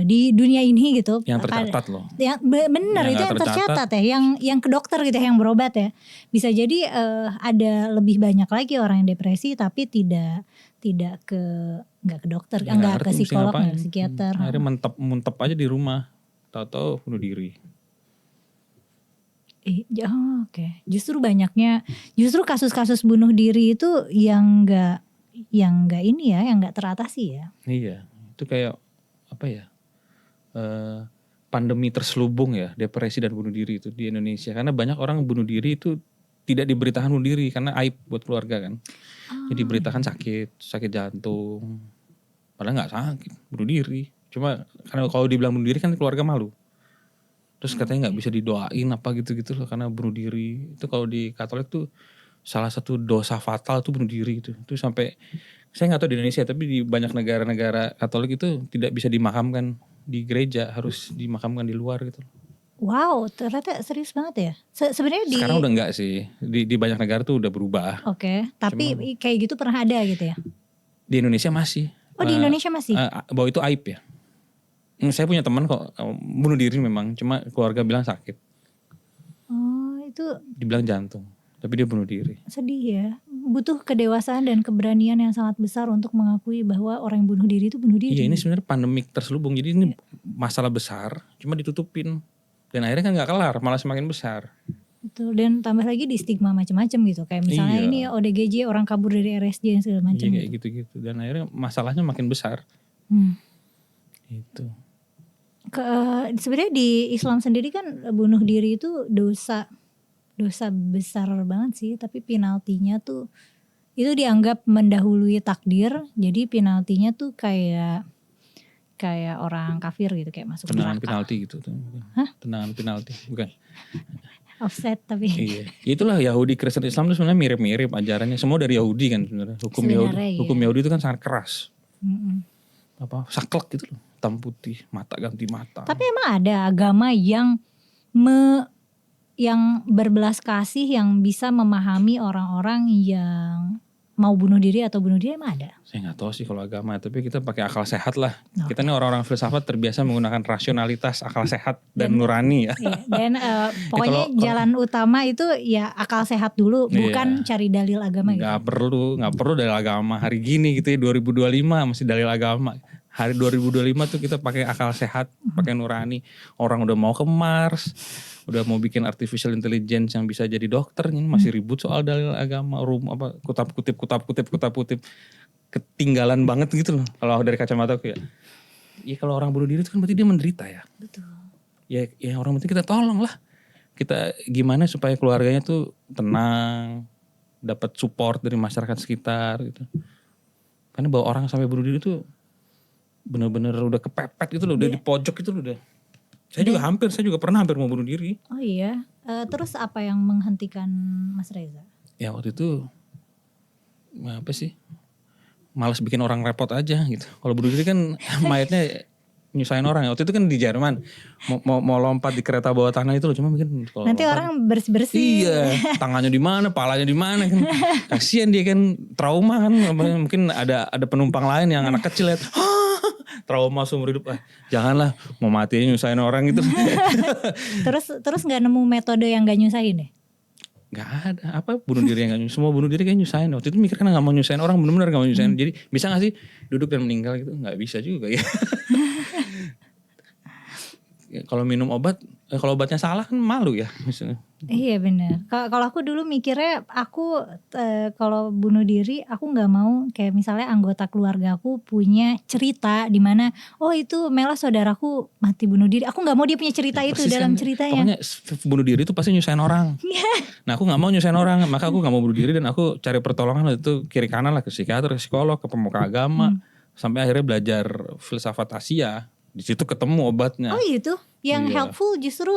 Speaker 1: di dunia ini gitu.
Speaker 2: Yang tercatat loh.
Speaker 1: Yang benar
Speaker 2: Yang
Speaker 1: itu
Speaker 2: nggak
Speaker 1: yang
Speaker 2: tercatat.
Speaker 1: tercatat ya, yang ke dokter gitu ya, yang berobat ya. Bisa jadi ada lebih banyak lagi orang yang depresi tapi nggak ke dokter,
Speaker 2: Ya, nggak
Speaker 1: nggak
Speaker 2: ngerti
Speaker 1: ke
Speaker 2: mesti
Speaker 1: psikolog,
Speaker 2: ngapain.
Speaker 1: nggak ke psikiater.
Speaker 2: Akhirnya muntep aja di rumah. Tahu-tahu bunuh diri.
Speaker 1: Oke. Justru kasus-kasus bunuh diri itu yang nggak ini ya, yang nggak teratasi ya.
Speaker 2: Iya, itu kayak apa ya? Pandemi terselubung ya, depresi dan bunuh diri itu di Indonesia. Karena banyak orang bunuh diri itu tidak diberitakan bunuh diri karena aib buat keluarga kan. Jadi diberitakan sakit jantung. Padahal nggak sakit, bunuh diri. Cuma karena kalau dibilang bunuh diri kan keluarga malu. Terus katanya nggak bisa didoain apa gitu-gitu loh karena bunuh diri. Itu kalau di Katolik tuh salah satu dosa fatal tuh bunuh diri itu. Itu sampai saya nggak tahu di Indonesia tapi di banyak negara-negara Katolik itu tidak bisa dimakamkan di gereja, harus dimakamkan di luar gitu.
Speaker 1: Wow, ternyata serius banget ya. Sebenarnya
Speaker 2: Sekarang udah enggak sih. Di banyak negara tuh udah berubah.
Speaker 1: Oke, tapi kayak gitu pernah ada gitu ya.
Speaker 2: Di Indonesia masih.
Speaker 1: Oh, di Indonesia masih.
Speaker 2: Bahwa itu aib ya. Saya punya teman kok bunuh diri memang, cuma keluarga bilang sakit.
Speaker 1: Oh, itu
Speaker 2: Dibilang jantung, tapi dia bunuh diri.
Speaker 1: sedih ya. Butuh kedewasaan dan keberanian yang sangat besar untuk mengakui bahwa orang yang bunuh diri itu bunuh diri.
Speaker 2: Iya, ini sebenarnya pandemik terselubung. Jadi ini masalah besar, cuma ditutupin. Dan akhirnya kan nggak kelar, malah semakin besar.
Speaker 1: Betul, dan tambah lagi di stigma macam-macam gitu. Kayak misalnya
Speaker 2: Iya.
Speaker 1: ini ODGJ, orang kabur dari RSJ dan segala macam.
Speaker 2: Iya kayak gitu-gitu. Dan akhirnya masalahnya makin besar. Itu.
Speaker 1: Sebenarnya di Islam sendiri kan bunuh diri itu dosa besar banget sih, tapi penaltinya tuh itu dianggap mendahului takdir. Jadi penaltinya tuh kayak orang kafir gitu, kayak masuk
Speaker 2: Tendangan
Speaker 1: neraka.
Speaker 2: penalti gitu tuh.
Speaker 1: Hah?
Speaker 2: Tendangan penalti, bukan.
Speaker 1: Offset tapi.
Speaker 2: Iya. Itulah Yahudi, Kristen, Islam itu sebenarnya mirip-mirip ajarannya. Semua dari Yahudi kan sebenarnya. Hukum Yahudi itu kan sangat keras. Apa saklek gitu loh, hitam putih, mata ganti mata.
Speaker 1: Tapi emang ada agama yang berbelas kasih, yang bisa memahami orang-orang yang mau bunuh diri atau bunuh diri, emang ada?
Speaker 2: Saya nggak tahu sih kalau agama, tapi kita pakai akal sehat lah. Kita ini orang-orang filsafat terbiasa menggunakan rasionalitas, akal sehat dan nurani ya.
Speaker 1: Iya, dan pokoknya jalan utama itu ya akal sehat dulu, bukan cari dalil agama gitu.
Speaker 2: Nggak perlu dalil agama hari gini gitu ya, 2025 masih dalil agama. Hari 2025 tuh kita pakai akal sehat, pakai nurani. Orang udah mau ke Mars, udah mau bikin artificial intelligence yang bisa jadi dokter, ini masih ribut soal dalil agama, kutap kutip. Ketinggalan banget gitu loh kalau dari kacamata aku ya. Ya kalau orang bunuh diri itu kan berarti dia menderita ya.
Speaker 1: Betul.
Speaker 2: Ya orang penting kita tolong lah. Kita gimana supaya keluarganya tuh tenang, dapat support dari masyarakat sekitar gitu. Karena bawa orang sampai bunuh diri tuh bener-bener udah kepepet gitu loh, udah di pojok itu loh udah. Saya juga pernah hampir mau bunuh diri.
Speaker 1: Oh iya. Terus apa yang menghentikan Mas Reza?
Speaker 2: Ya waktu itu apa sih? Malas bikin orang repot aja gitu. Kalau bunuh diri kan mayatnya nyusahin orang. Waktu itu kan di Jerman mau lompat di kereta bawah tanah itu loh, cuma mungkin kalau
Speaker 1: nanti
Speaker 2: lompat,
Speaker 1: orang bersih-bersih.
Speaker 2: Iya, tangannya di mana, palanya di mana kan. Kasihan dia kan, trauma kan. Mungkin ada penumpang lain yang anak kecil lihat, trauma seumur hidup. Janganlah, mau mati nyusahin orang gitu.
Speaker 1: terus nggak nemu metode yang nggak nyusahin deh?
Speaker 2: Gak ada, apa bunuh diri yang gak nyusahin. Semua bunuh diri kayak nyusahin. Waktu itu mikir kan gak mau nyusahin orang, bener-bener gak mau nyusahin. Jadi bisa gak sih duduk dan meninggal gitu? Gak bisa juga ya. Kalau minum obat Kalau obatnya salah kan malu ya misalnya.
Speaker 1: Iya benar. Kalau aku dulu mikirnya aku kalau bunuh diri aku nggak mau kayak misalnya anggota keluarga aku punya cerita di mana oh itu Mela saudaraku mati bunuh diri. Aku nggak mau dia punya cerita itu
Speaker 2: Persis
Speaker 1: dalam
Speaker 2: kan,
Speaker 1: ceritanya.
Speaker 2: pokoknya bunuh diri itu pasti nyusahin orang. Nah aku nggak mau nyusahin orang, maka aku nggak mau bunuh diri dan aku cari pertolongan itu kiri kanan lah, ke psikiater, ke psikolog, ke pemuka agama, sampai akhirnya belajar filsafat Asia. Di situ ketemu obatnya.
Speaker 1: Oh gitu. Yang
Speaker 2: Iya.
Speaker 1: helpful justru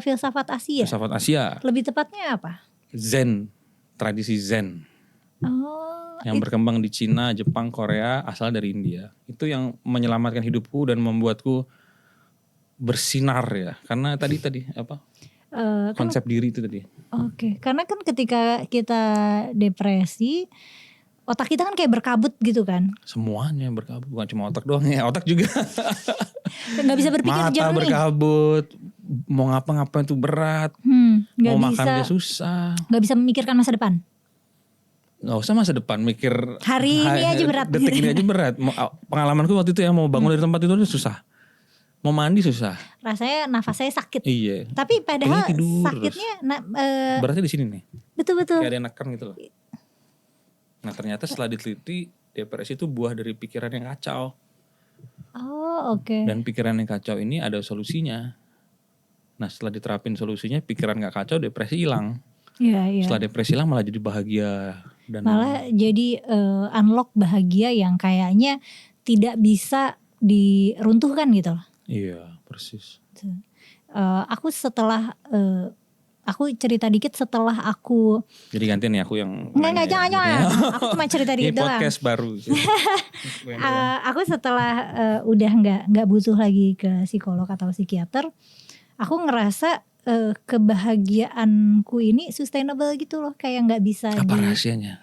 Speaker 1: filsafat Asia.
Speaker 2: Filsafat Asia.
Speaker 1: Lebih tepatnya apa?
Speaker 2: Zen, tradisi Zen.
Speaker 1: Oh,
Speaker 2: Yang berkembang di Cina, Jepang, Korea, asal dari India. Itu yang menyelamatkan hidupku dan membuatku bersinar ya. Karena tadi apa?
Speaker 1: kan
Speaker 2: Konsep diri itu tadi.
Speaker 1: oke. Karena kan ketika kita depresi, otak kita kan kayak berkabut gitu kan.
Speaker 2: Semuanya berkabut, bukan cuma otak doang ya. Otak juga.
Speaker 1: Nggak bisa berpikir
Speaker 2: Mata
Speaker 1: jernih.
Speaker 2: berkabut, mau ngapa-ngapain tuh berat,
Speaker 1: Nggak
Speaker 2: mau
Speaker 1: bisa,
Speaker 2: makan aja susah.
Speaker 1: nggak bisa memikirkan masa depan.
Speaker 2: Nggak usah masa depan, mikir
Speaker 1: Hari ini aja berat.
Speaker 2: detik ini aja berat. Pengalamanku waktu itu ya, mau bangun dari tempat itu udah susah, mau mandi susah.
Speaker 1: Rasanya nafas saya sakit.
Speaker 2: Iya.
Speaker 1: Tapi padahal
Speaker 2: Pengen tidur
Speaker 1: sakitnya
Speaker 2: Beratnya di sini nih,
Speaker 1: betul-betul.
Speaker 2: kayak ada yang neken gitu loh. Nah ternyata setelah diteliti, depresi itu buah dari pikiran yang kacau.
Speaker 1: Oh oke.
Speaker 2: Dan pikiran yang kacau ini ada solusinya. Nah setelah diterapin solusinya, pikiran gak kacau, depresi hilang.
Speaker 1: Iya.
Speaker 2: Setelah depresi hilang malah jadi bahagia. Dan
Speaker 1: Malah jadi unlock bahagia yang kayaknya tidak bisa diruntuhkan gitu loh.
Speaker 2: iya persis.
Speaker 1: Aku setelah aku cerita dikit setelah aku
Speaker 2: Jadi gantian nih aku yang
Speaker 1: Enggak, jangan. Aku cuma cerita
Speaker 2: ini
Speaker 1: dikit doang.
Speaker 2: podcast baru.
Speaker 1: Aku setelah udah nggak butuh lagi ke psikolog atau psikiater, aku ngerasa kebahagiaanku ini sustainable gitu loh, kayak nggak bisa
Speaker 2: Apa rahasianya,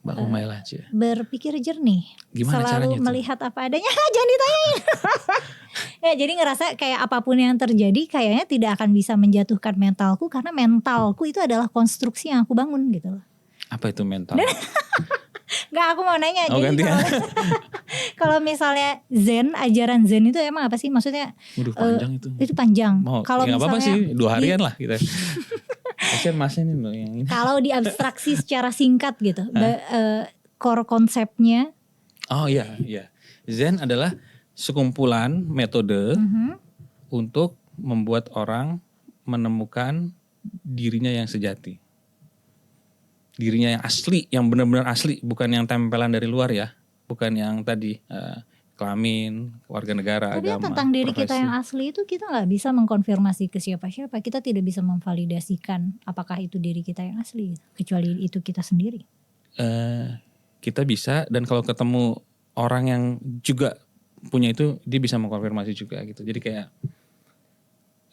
Speaker 2: Mbak Humaila aja?
Speaker 1: berpikir jernih.
Speaker 2: Gimana caranya
Speaker 1: Selalu
Speaker 2: itu?
Speaker 1: melihat apa adanya. Jangan ditanyain. Ya, jadi ngerasa kayak apapun yang terjadi kayaknya tidak akan bisa menjatuhkan mentalku karena mentalku itu adalah konstruksi yang aku bangun gitu loh.
Speaker 2: Apa itu mental?
Speaker 1: Nggak, aku mau nanya.
Speaker 2: Oh,
Speaker 1: Jadi
Speaker 2: gantian.
Speaker 1: kalau misalnya Zen, ajaran Zen itu emang apa sih? Maksudnya
Speaker 2: Waduh panjang itu.
Speaker 1: itu panjang.
Speaker 2: Mau
Speaker 1: Kalau
Speaker 2: ya, apa-apa sih, 2 harian
Speaker 1: di-
Speaker 2: lah kita. Kasian masnya nih loh yang ini.
Speaker 1: Kalau diabstraksi secara singkat gitu, core konsepnya.
Speaker 2: Oh iya. Zen adalah sekumpulan metode untuk membuat orang menemukan dirinya yang sejati. Dirinya yang asli, yang benar-benar asli, bukan yang tempelan dari luar ya. Bukan yang tadi kelamin, warga negara,
Speaker 1: Tapi
Speaker 2: agama,
Speaker 1: tentang diri kita
Speaker 2: profesi.
Speaker 1: yang asli itu kita nggak bisa mengkonfirmasi ke siapa-siapa. Kita tidak bisa memvalidasikan apakah itu diri kita yang asli, kecuali itu kita sendiri.
Speaker 2: Kita bisa, dan kalau ketemu orang yang juga punya itu, dia bisa mengkonfirmasi juga gitu. Jadi kayak,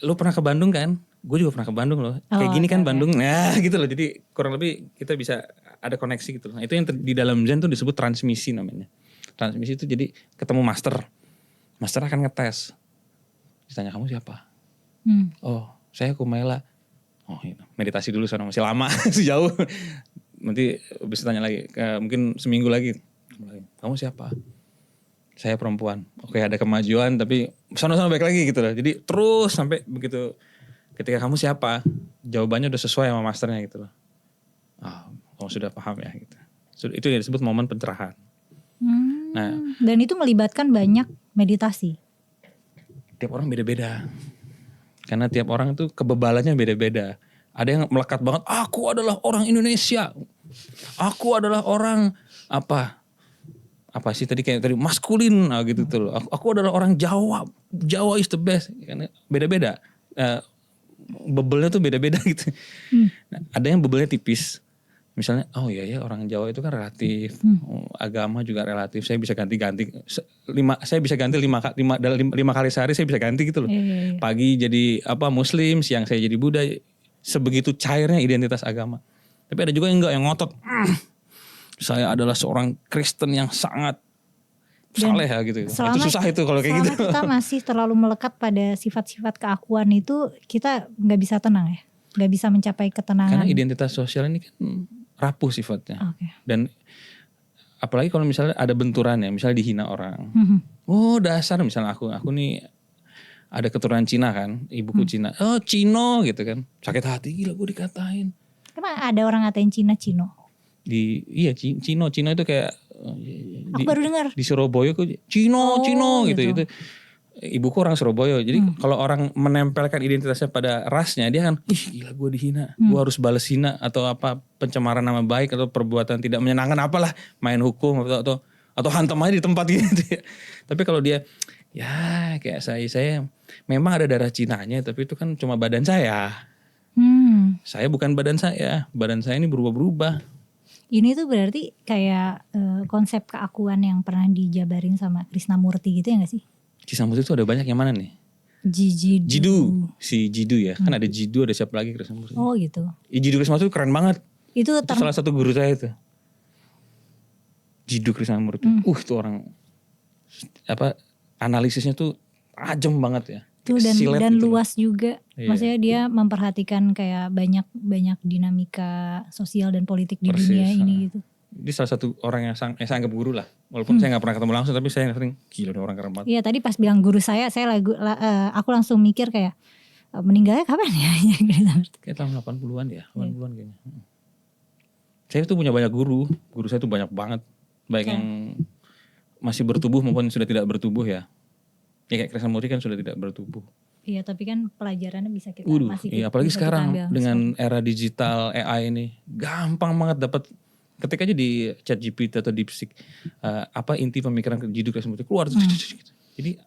Speaker 2: lu pernah ke Bandung kan? Gue juga pernah ke Bandung loh. Kayak gini kan Bandung. Nah gitu loh. Jadi kurang lebih kita bisa ada koneksi gitu. Nah itu yang di dalam Zen tuh disebut transmisi namanya. Transmisi itu jadi ketemu master. Master akan ngetes. Ditanya, kamu siapa? Oh saya Humaila. Oh iya. Meditasi dulu sana, masih lama. Sejauh. Nanti bisa tanya lagi. Mungkin seminggu lagi. Kamu siapa? Saya perempuan. Oke, ada kemajuan tapi sana-sana baik lagi gitu loh. Jadi terus sampai begitu, ketika kamu siapa, jawabannya udah sesuai sama masternya gitu loh. Kamu sudah paham ya gitu. Itu yang disebut momen pencerahan. Nah,
Speaker 1: dan itu melibatkan banyak meditasi.
Speaker 2: tiap orang beda-beda. Karena tiap orang itu kebebalannya beda-beda. Ada yang melekat banget, aku adalah orang Indonesia. Aku adalah orang apa sih tadi kayak tadi maskulin gitu tuh loh. Aku adalah orang Jawa. Jawa is the best. Karena beda-beda. Bebelnya tuh beda-beda gitu. Nah, ada yang bebelnya tipis. Misalnya, oh iya ya orang Jawa itu kan relatif. Agama juga relatif. Saya bisa ganti-ganti. Saya bisa ganti 5 kali sehari saya bisa ganti gitu loh.
Speaker 1: Iya.
Speaker 2: Pagi jadi Muslim, siang saya jadi Buddha. Sebegitu cairnya identitas agama. Tapi ada juga yang enggak, yang ngotot. Saya adalah seorang Kristen yang sangat saleh ya gitu. Itu susah itu kalau kayak gitu.
Speaker 1: Selama kita masih terlalu melekat pada sifat-sifat keakuan itu, kita nggak bisa tenang ya, nggak bisa mencapai ketenangan.
Speaker 2: Karena identitas sosial ini kan rapuh sifatnya.
Speaker 1: Okay.
Speaker 2: Dan apalagi kalau misalnya ada benturan ya, misalnya dihina orang. Oh dasar, misalnya aku nih ada keturunan Cina kan, ibuku Cina. Oh Cino gitu kan, sakit hati gila gue dikatain.
Speaker 1: Emang ada orang ngatain Cina Cino?
Speaker 2: Iya Cino itu kayak
Speaker 1: Aku baru dengar.
Speaker 2: di Surabaya kok Cino gitu. Itu ibuku orang Surabaya. Jadi kalau orang menempelkan identitasnya pada rasnya, dia kan ih gila gue dihina, gue harus balas hina atau apa, pencemaran nama baik atau perbuatan tidak menyenangkan apalah, main hukum atau hantam aja di tempat gitu ya. Tapi kalau dia ya kayak saya memang ada darah Cinanya, tapi itu kan cuma badan saya. Saya bukan badan saya ini berubah-berubah.
Speaker 1: Ini tuh berarti kayak konsep keakuan yang pernah dijabarin sama Krishnamurti gitu ya gak sih?
Speaker 2: Krishnamurti itu ada banyak, yang mana nih? Jidu. Si Jidu ya. Kan ada Jidu, ada siapa lagi Krishnamurti.
Speaker 1: Oh gitu.
Speaker 2: Jidu Krishnamurti itu keren banget. Itu salah satu guru saya itu. Jidu Krishnamurti. Itu orang analisisnya tuh tajam banget ya.
Speaker 1: Dan gitu. Luas juga. Maksudnya dia memperhatikan kayak banyak dinamika sosial dan politik di dunia ini gitu.
Speaker 2: Dia salah satu orang yang saya anggap guru lah. Walaupun saya gak pernah ketemu langsung, tapi saya sering gila orang keren banget. Iya,
Speaker 1: tadi pas bilang guru aku langsung mikir kayak meninggalnya kapan ya?
Speaker 2: Kayak tahun 80-an ya, 80-an kayaknya. Saya tuh punya banyak guru saya tuh banyak banget. Baik yang masih bertubuh maupun sudah tidak bertubuh ya. Ya kayak Krishnamurti kan sudah tidak bertubuh.
Speaker 1: Iya, tapi kan pelajarannya bisa kita
Speaker 2: apalagi sekarang dengan era digital AI ini gampang banget dapat. Ketik aja di ChatGPT atau DeepSeek inti pemikiran Jidu Krishnamurti keluar. Jadi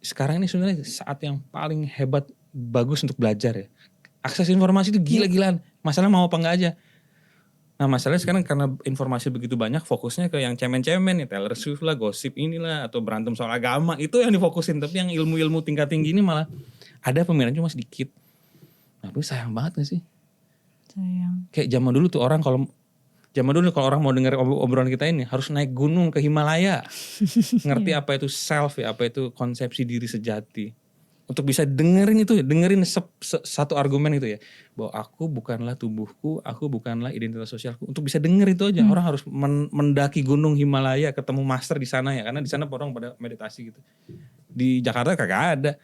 Speaker 2: sekarang ini sebenarnya saat yang paling hebat, bagus untuk belajar ya. Akses informasi itu gila-gilaan. Masalah mau apa enggak aja. Nah masalahnya sekarang karena informasi begitu banyak, fokusnya ke yang cemen-cemen nih, Taylor Swift lah, gosip inilah, atau berantem soal agama, itu yang difokusin. Tapi yang ilmu-ilmu tingkat tinggi ini malah ada peminatnya cuma sedikit. Nah itu sayang banget gak sih?
Speaker 1: Sayang.
Speaker 2: Kayak zaman dulu kalau orang mau dengar obrolan kita ini harus naik gunung ke Himalaya. Ngerti apa itu self ya, apa itu konsepsi diri sejati. Untuk bisa dengerin satu argumen itu ya, bahwa aku bukanlah tubuhku, aku bukanlah identitas sosialku. Untuk bisa denger itu aja orang harus mendaki gunung Himalaya, ketemu master di sana ya, karena di sana orang pada meditasi gitu. Di Jakarta kagak ada.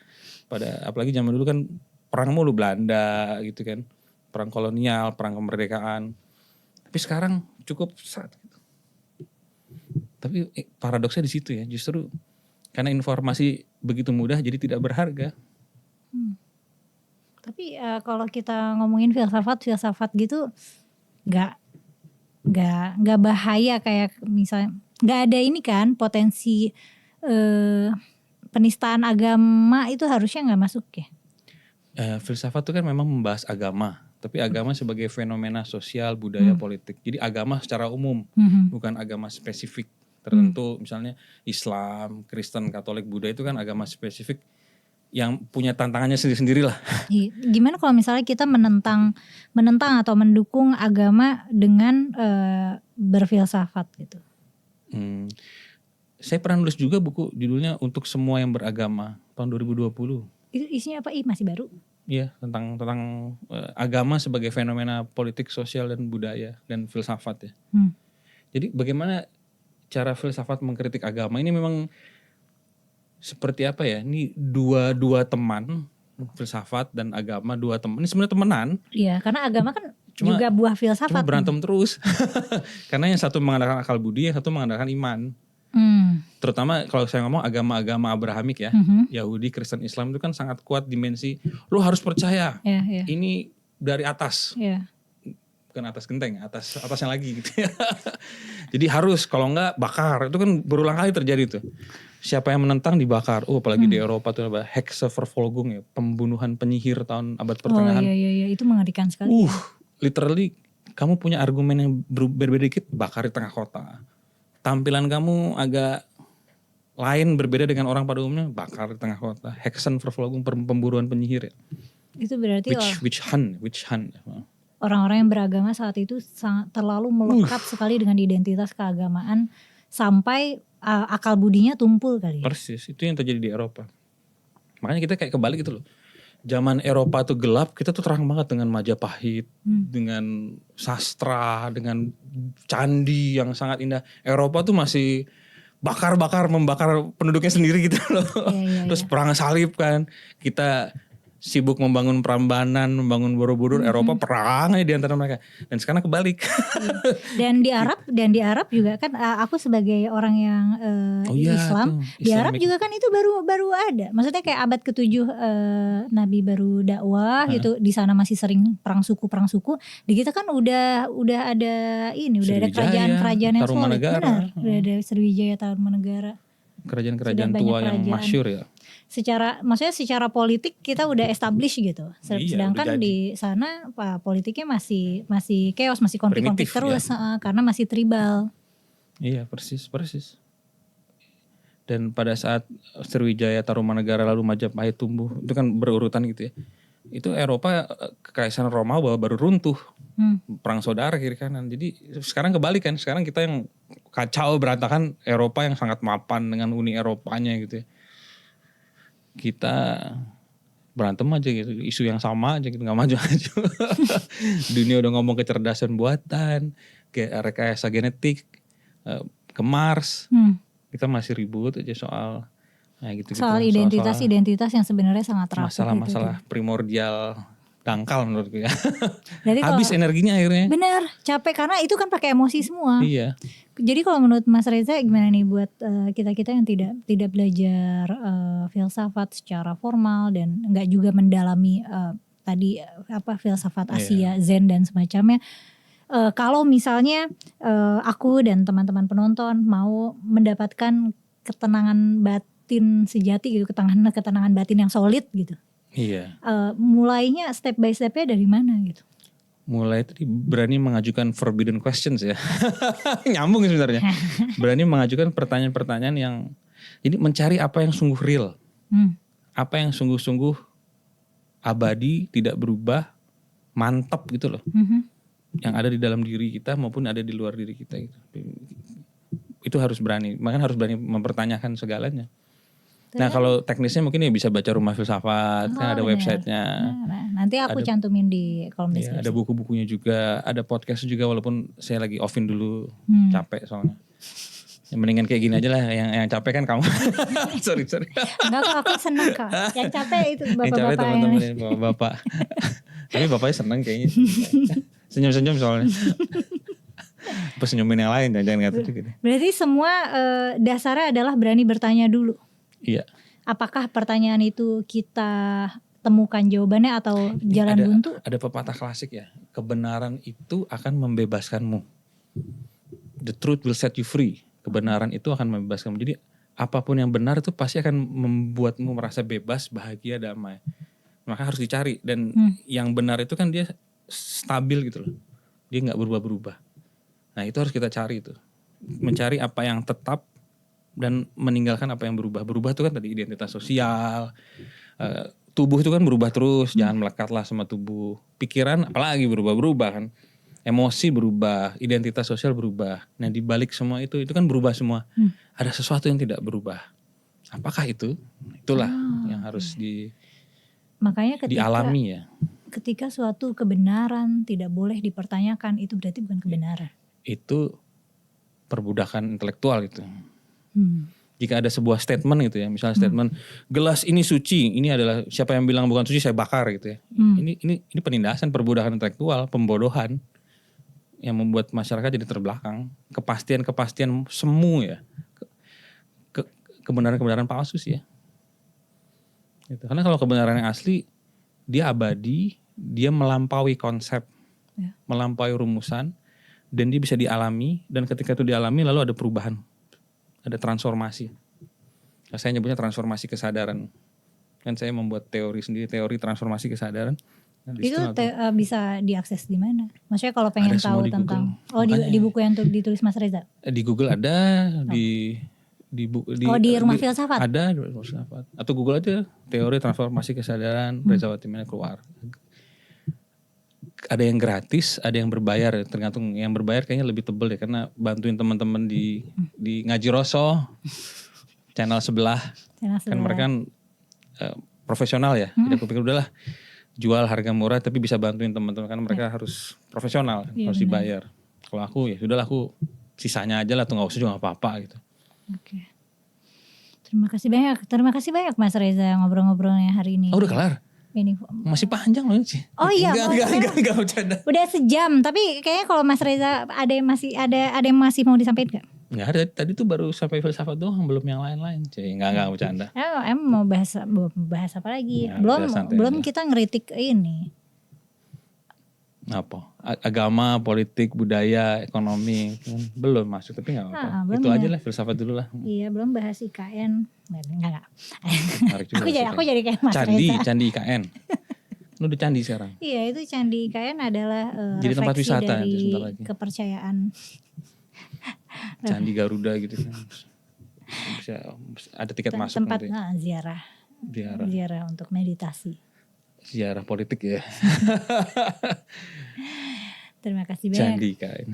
Speaker 2: Apalagi zaman dulu kan perang mulu, Belanda gitu kan, perang kolonial, perang kemerdekaan. Tapi sekarang cukup saat gitu. Tapi paradoksnya di situ ya, justru karena informasi begitu mudah jadi tidak berharga.
Speaker 1: Tapi kalau kita ngomongin filsafat gitu nggak bahaya kayak misalnya nggak ada ini kan potensi penistaan agama itu harusnya nggak masuk ya?
Speaker 2: Filsafat itu kan memang membahas agama, tapi agama sebagai fenomena sosial, budaya, politik. Jadi agama secara umum, bukan agama spesifik tertentu. Misalnya Islam, Kristen, Katolik, Buddha itu kan agama spesifik yang punya tantangannya sendiri-sendiri lah.
Speaker 1: Gimana kalau misalnya kita menentang atau mendukung agama dengan berfilsafat gitu?
Speaker 2: Saya pernah nulis juga buku judulnya Untuk Semua yang Beragama tahun 2020.
Speaker 1: Itu isinya apa? Masih baru?
Speaker 2: Iya, tentang agama sebagai fenomena politik, sosial, dan budaya dan filsafat ya. Jadi bagaimana cara filsafat mengkritik agama ini memang seperti apa ya? Ini dua teman, filsafat dan agama, dua teman. Ini sebenarnya temenan.
Speaker 1: Iya, karena agama kan juga buah filsafat.
Speaker 2: Cuma berantem terus. Karena yang satu mengandalkan akal budi, yang satu mengandalkan iman. Terutama kalau saya ngomong agama-agama Abrahamik ya, Yahudi, Kristen, Islam itu kan sangat kuat dimensi. Lo harus percaya. Ini dari atas. Bukan atas genteng, atasnya lagi gitu ya. Jadi harus, kalau enggak bakar. Itu kan berulang kali terjadi tuh. Siapa yang menentang dibakar. Apalagi di Eropa tuh apa, Hexaverfolgung ya, pembunuhan penyihir tahun abad pertengahan.
Speaker 1: Iya, itu mengerikan sekali.
Speaker 2: Literally kamu punya argumen yang berbeda dikit, bakar di tengah kota. Tampilan kamu agak lain, berbeda dengan orang pada umumnya, bakar di tengah kota. Hexaverfolgung, pemburuan penyihir ya.
Speaker 1: Itu berarti
Speaker 2: witch hunt.
Speaker 1: Orang-orang yang beragama saat itu sangat terlalu melekat sekali dengan identitas keagamaan sampai akal budinya tumpul kali ya.
Speaker 2: Persis, itu yang terjadi di Eropa. Makanya kita kayak kebalik gitu loh. Zaman Eropa tuh gelap, kita tuh terang banget dengan Majapahit, dengan sastra, dengan candi yang sangat indah. Eropa tuh masih bakar-bakar, membakar penduduknya sendiri gitu loh.
Speaker 1: Iya.
Speaker 2: Terus perang salib kan, kita sibuk membangun Prambanan, membangun Borobudur, Eropa perang aja di antara mereka. Dan sekarang kebalik.
Speaker 1: Dan di Arab juga kan, aku sebagai orang yang
Speaker 2: Oh iya,
Speaker 1: Islam,
Speaker 2: tuh,
Speaker 1: di Arab
Speaker 2: Islamic.
Speaker 1: juga kan itu baru ada. Maksudnya kayak abad ke-7 Nabi baru dakwah gitu, di sana masih sering perang suku. Di kita kan udah ada ini, udah ada
Speaker 2: Sriwijaya,
Speaker 1: kerajaan yang solid.
Speaker 2: Tarumanegara.
Speaker 1: Benar, udah ada Sriwijaya, Tarumanegara.
Speaker 2: Kerajaan-kerajaan
Speaker 1: Sudah
Speaker 2: tua
Speaker 1: banyak
Speaker 2: yang
Speaker 1: kerajaan.
Speaker 2: masyhur ya.
Speaker 1: Maksudnya secara politik kita udah establish gitu.
Speaker 2: Iya,
Speaker 1: Sedangkan
Speaker 2: udah jadi.
Speaker 1: di sana politiknya masih chaos, masih konflik-konflik
Speaker 2: Primitif,
Speaker 1: terus, karena masih tribal.
Speaker 2: Iya, persis. Dan pada saat Sriwijaya, Tarumanegara lalu Majapahit tumbuh, itu kan berurutan gitu ya. Itu Eropa, kekaisaran Romawi baru runtuh. Perang saudara kiri kanan. Jadi sekarang kebalik kan. Sekarang kita yang kacau berantakan, Eropa yang sangat mapan dengan Uni Eropanya gitu ya. Kita berantem aja gitu, isu yang sama aja gitu, nggak maju-maju. Dunia udah ngomong kecerdasan buatan, rekayasa genetik, ke Mars. Kita masih ribut aja soal gitu-gitu.
Speaker 1: Soal identitas yang sebenarnya sangat rapuh.
Speaker 2: Masalah-masalah primordial, dangkal menurutku ya.
Speaker 1: Berarti
Speaker 2: Habis energinya akhirnya.
Speaker 1: Bener, capek karena itu kan pakai emosi semua.
Speaker 2: Iya.
Speaker 1: Jadi kalau menurut Mas Reza gimana nih buat kita-kita yang tidak belajar filsafat secara formal dan nggak juga mendalami tadi filsafat Asia, Zen dan semacamnya. Kalau misalnya aku dan teman-teman penonton mau mendapatkan ketenangan batin sejati gitu, ketenangan batin yang solid gitu.
Speaker 2: Iya.
Speaker 1: Mulainya step by stepnya dari mana gitu?
Speaker 2: Mulai tadi berani mengajukan forbidden questions ya. Nyambung sebenarnya. Berani mengajukan pertanyaan-pertanyaan yang jadi mencari apa yang sungguh real. Apa yang sungguh-sungguh abadi, tidak berubah, mantap gitu loh. Yang ada di dalam diri kita maupun ada di luar diri kita gitu. Itu harus berani, makanya harus berani mempertanyakan segalanya. Nah kalau teknisnya mungkin ya bisa baca Rumah Filsafat, kan ada websitenya.
Speaker 1: Nah, nanti aku cantumin di kolom deskripsi.
Speaker 2: Ada buku-bukunya juga, ada podcast juga walaupun saya lagi offin dulu, capek soalnya. Yang mendingan kayak gini aja lah, yang capek kan kamu. sorry.
Speaker 1: Enggak kok, aku seneng kok. Yang capek itu bapak-bapak.
Speaker 2: Yang capek teman-teman ya, bapak-bapak. Tapi bapaknya seneng kayaknya. Senyum-senyum soalnya. Apa senyumin yang lain, jangan ngatur gitu.
Speaker 1: Berarti semua dasarnya adalah berani bertanya dulu.
Speaker 2: Iya.
Speaker 1: Apakah pertanyaan itu kita temukan jawabannya atau jalan buntu?
Speaker 2: Ada pepatah klasik ya, kebenaran itu akan membebaskanmu. The truth will set you free. Kebenaran itu akan membebaskanmu. Jadi apapun yang benar itu pasti akan membuatmu merasa bebas, bahagia, damai. Maka harus dicari. Dan yang benar itu kan dia stabil gitu loh. Dia gak berubah-berubah. Nah itu harus kita cari itu. Mencari apa yang tetap dan meninggalkan apa yang berubah. Berubah itu kan tadi identitas sosial, tubuh itu kan berubah terus, jangan melekatlah sama tubuh. Pikiran apalagi berubah-berubah kan, emosi berubah, identitas sosial berubah. Nah di balik semua itu kan berubah semua. Ada sesuatu yang tidak berubah. Apakah itu? Itulah yang harus
Speaker 1: makanya
Speaker 2: dialami ya.
Speaker 1: Ketika suatu kebenaran tidak boleh dipertanyakan, itu berarti bukan kebenaran.
Speaker 2: Itu perbudakan intelektual gitu. Jika ada sebuah statement gitu ya, misalnya statement gelas ini suci, ini adalah siapa yang bilang bukan suci saya bakar gitu ya. Ini penindasan, perbudakan intelektual, pembodohan yang membuat masyarakat jadi terbelakang. Kepastian semu ya, kebenaran palsu sih ya. Gitu. Karena kalau kebenaran yang asli dia abadi, dia melampaui konsep, melampaui rumusan, dan dia bisa dialami. Dan ketika itu dialami lalu ada perubahan. Ada transformasi. Nah, saya nyebutnya transformasi kesadaran. Kan saya membuat teori sendiri, teori transformasi kesadaran. Nah,
Speaker 1: itu bisa diakses di mana? Maksudnya kalau pengen tahu tentang di buku yang ditulis Mas Reza?
Speaker 2: Di Google ada, di
Speaker 1: Rumah Filsafat?
Speaker 2: Ada di Rumah Filsafat. Atau Google aja teori transformasi kesadaran Reza Watimena keluar. Ada yang gratis, ada yang berbayar. Tergantung yang berbayar kayaknya lebih tebel ya, karena bantuin teman-teman di Ngaji Roso, channel sebelah. Kan mereka kan profesional ya. Jadi aku pikir udahlah jual harga murah tapi bisa bantuin teman-teman, kan mereka harus profesional, harus dibayar. Kalau aku ya sudahlah, aku sisanya aja lah tuh, nggak usah juga apa-apa gitu.
Speaker 1: Oke. Terima kasih banyak Mas Reza ngobrol-ngobrolnya hari ini.
Speaker 2: Oh udah kelar?
Speaker 1: Ini
Speaker 2: Masih panjang loh ini.
Speaker 1: Oh iya,
Speaker 2: enggak bercanda.
Speaker 1: udah sejam. Tapi kayaknya kalau Mas Reza ada yang masih mau disampaikan gak?
Speaker 2: Enggak ada, tadi tuh baru sampai filsafat doang, belum yang lain-lain. Enggak bercanda.
Speaker 1: Emang mau bahas apa lagi?
Speaker 2: Ya,
Speaker 1: belum kita ngeritik ini.
Speaker 2: Apa? Agama, politik, budaya, ekonomi belum masuk, tapi nggak apa-apa. Itu aja lah, filsafat dulu lah.
Speaker 1: Iya, belum bahas IKN. Enggak. Aku jadi kayak Mas Reza.
Speaker 2: Candi IKN. Lu udah candi sekarang.
Speaker 1: Iya, itu Candi IKN adalah
Speaker 2: jadi tempat wisata
Speaker 1: dari
Speaker 2: lagi.
Speaker 1: Kepercayaan.
Speaker 2: Candi Garuda gitu kan. Bisa ada tiket masuk
Speaker 1: tempat
Speaker 2: nanti.
Speaker 1: Ziarah untuk meditasi.
Speaker 2: Ziarah politik ya.
Speaker 1: Terima kasih banyak.
Speaker 2: Candi IKN.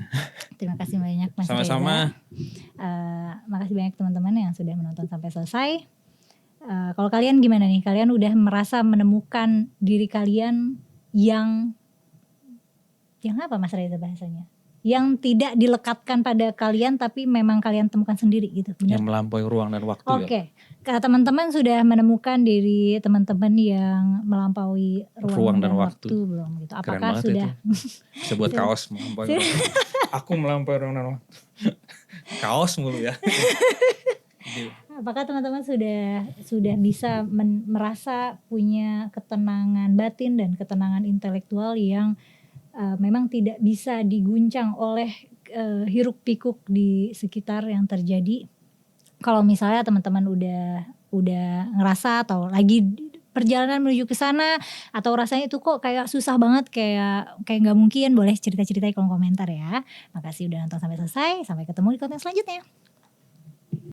Speaker 1: Terima kasih banyak Mas
Speaker 2: Sama-sama.
Speaker 1: Reza. Makasih banyak teman-teman yang sudah menonton sampai selesai. Kalau kalian gimana nih? Kalian udah merasa menemukan diri kalian yang apa Mas Reza bahasanya? Yang tidak dilekatkan pada kalian tapi memang kalian temukan sendiri gitu. Benar?
Speaker 2: Yang melampaui ruang dan waktu.
Speaker 1: Oke. Kalau teman-teman sudah menemukan diri teman-teman yang melampaui ruang dan waktu belum gitu? Apakah sudah
Speaker 2: bisa buat kaos melampaui ruang. Aku melampaui ruang dan waktu. Kaos mulu ya.
Speaker 1: Apakah teman-teman sudah bisa merasa punya ketenangan batin dan ketenangan intelektual yang memang tidak bisa diguncang oleh hiruk pikuk di sekitar yang terjadi? Kalau misalnya teman-teman udah ngerasa atau lagi perjalanan menuju ke sana atau rasanya itu kok kayak susah banget, kayak nggak mungkin, boleh cerita-cerita di kolom komentar ya. Makasih udah nonton sampai selesai. Sampai ketemu di konten selanjutnya.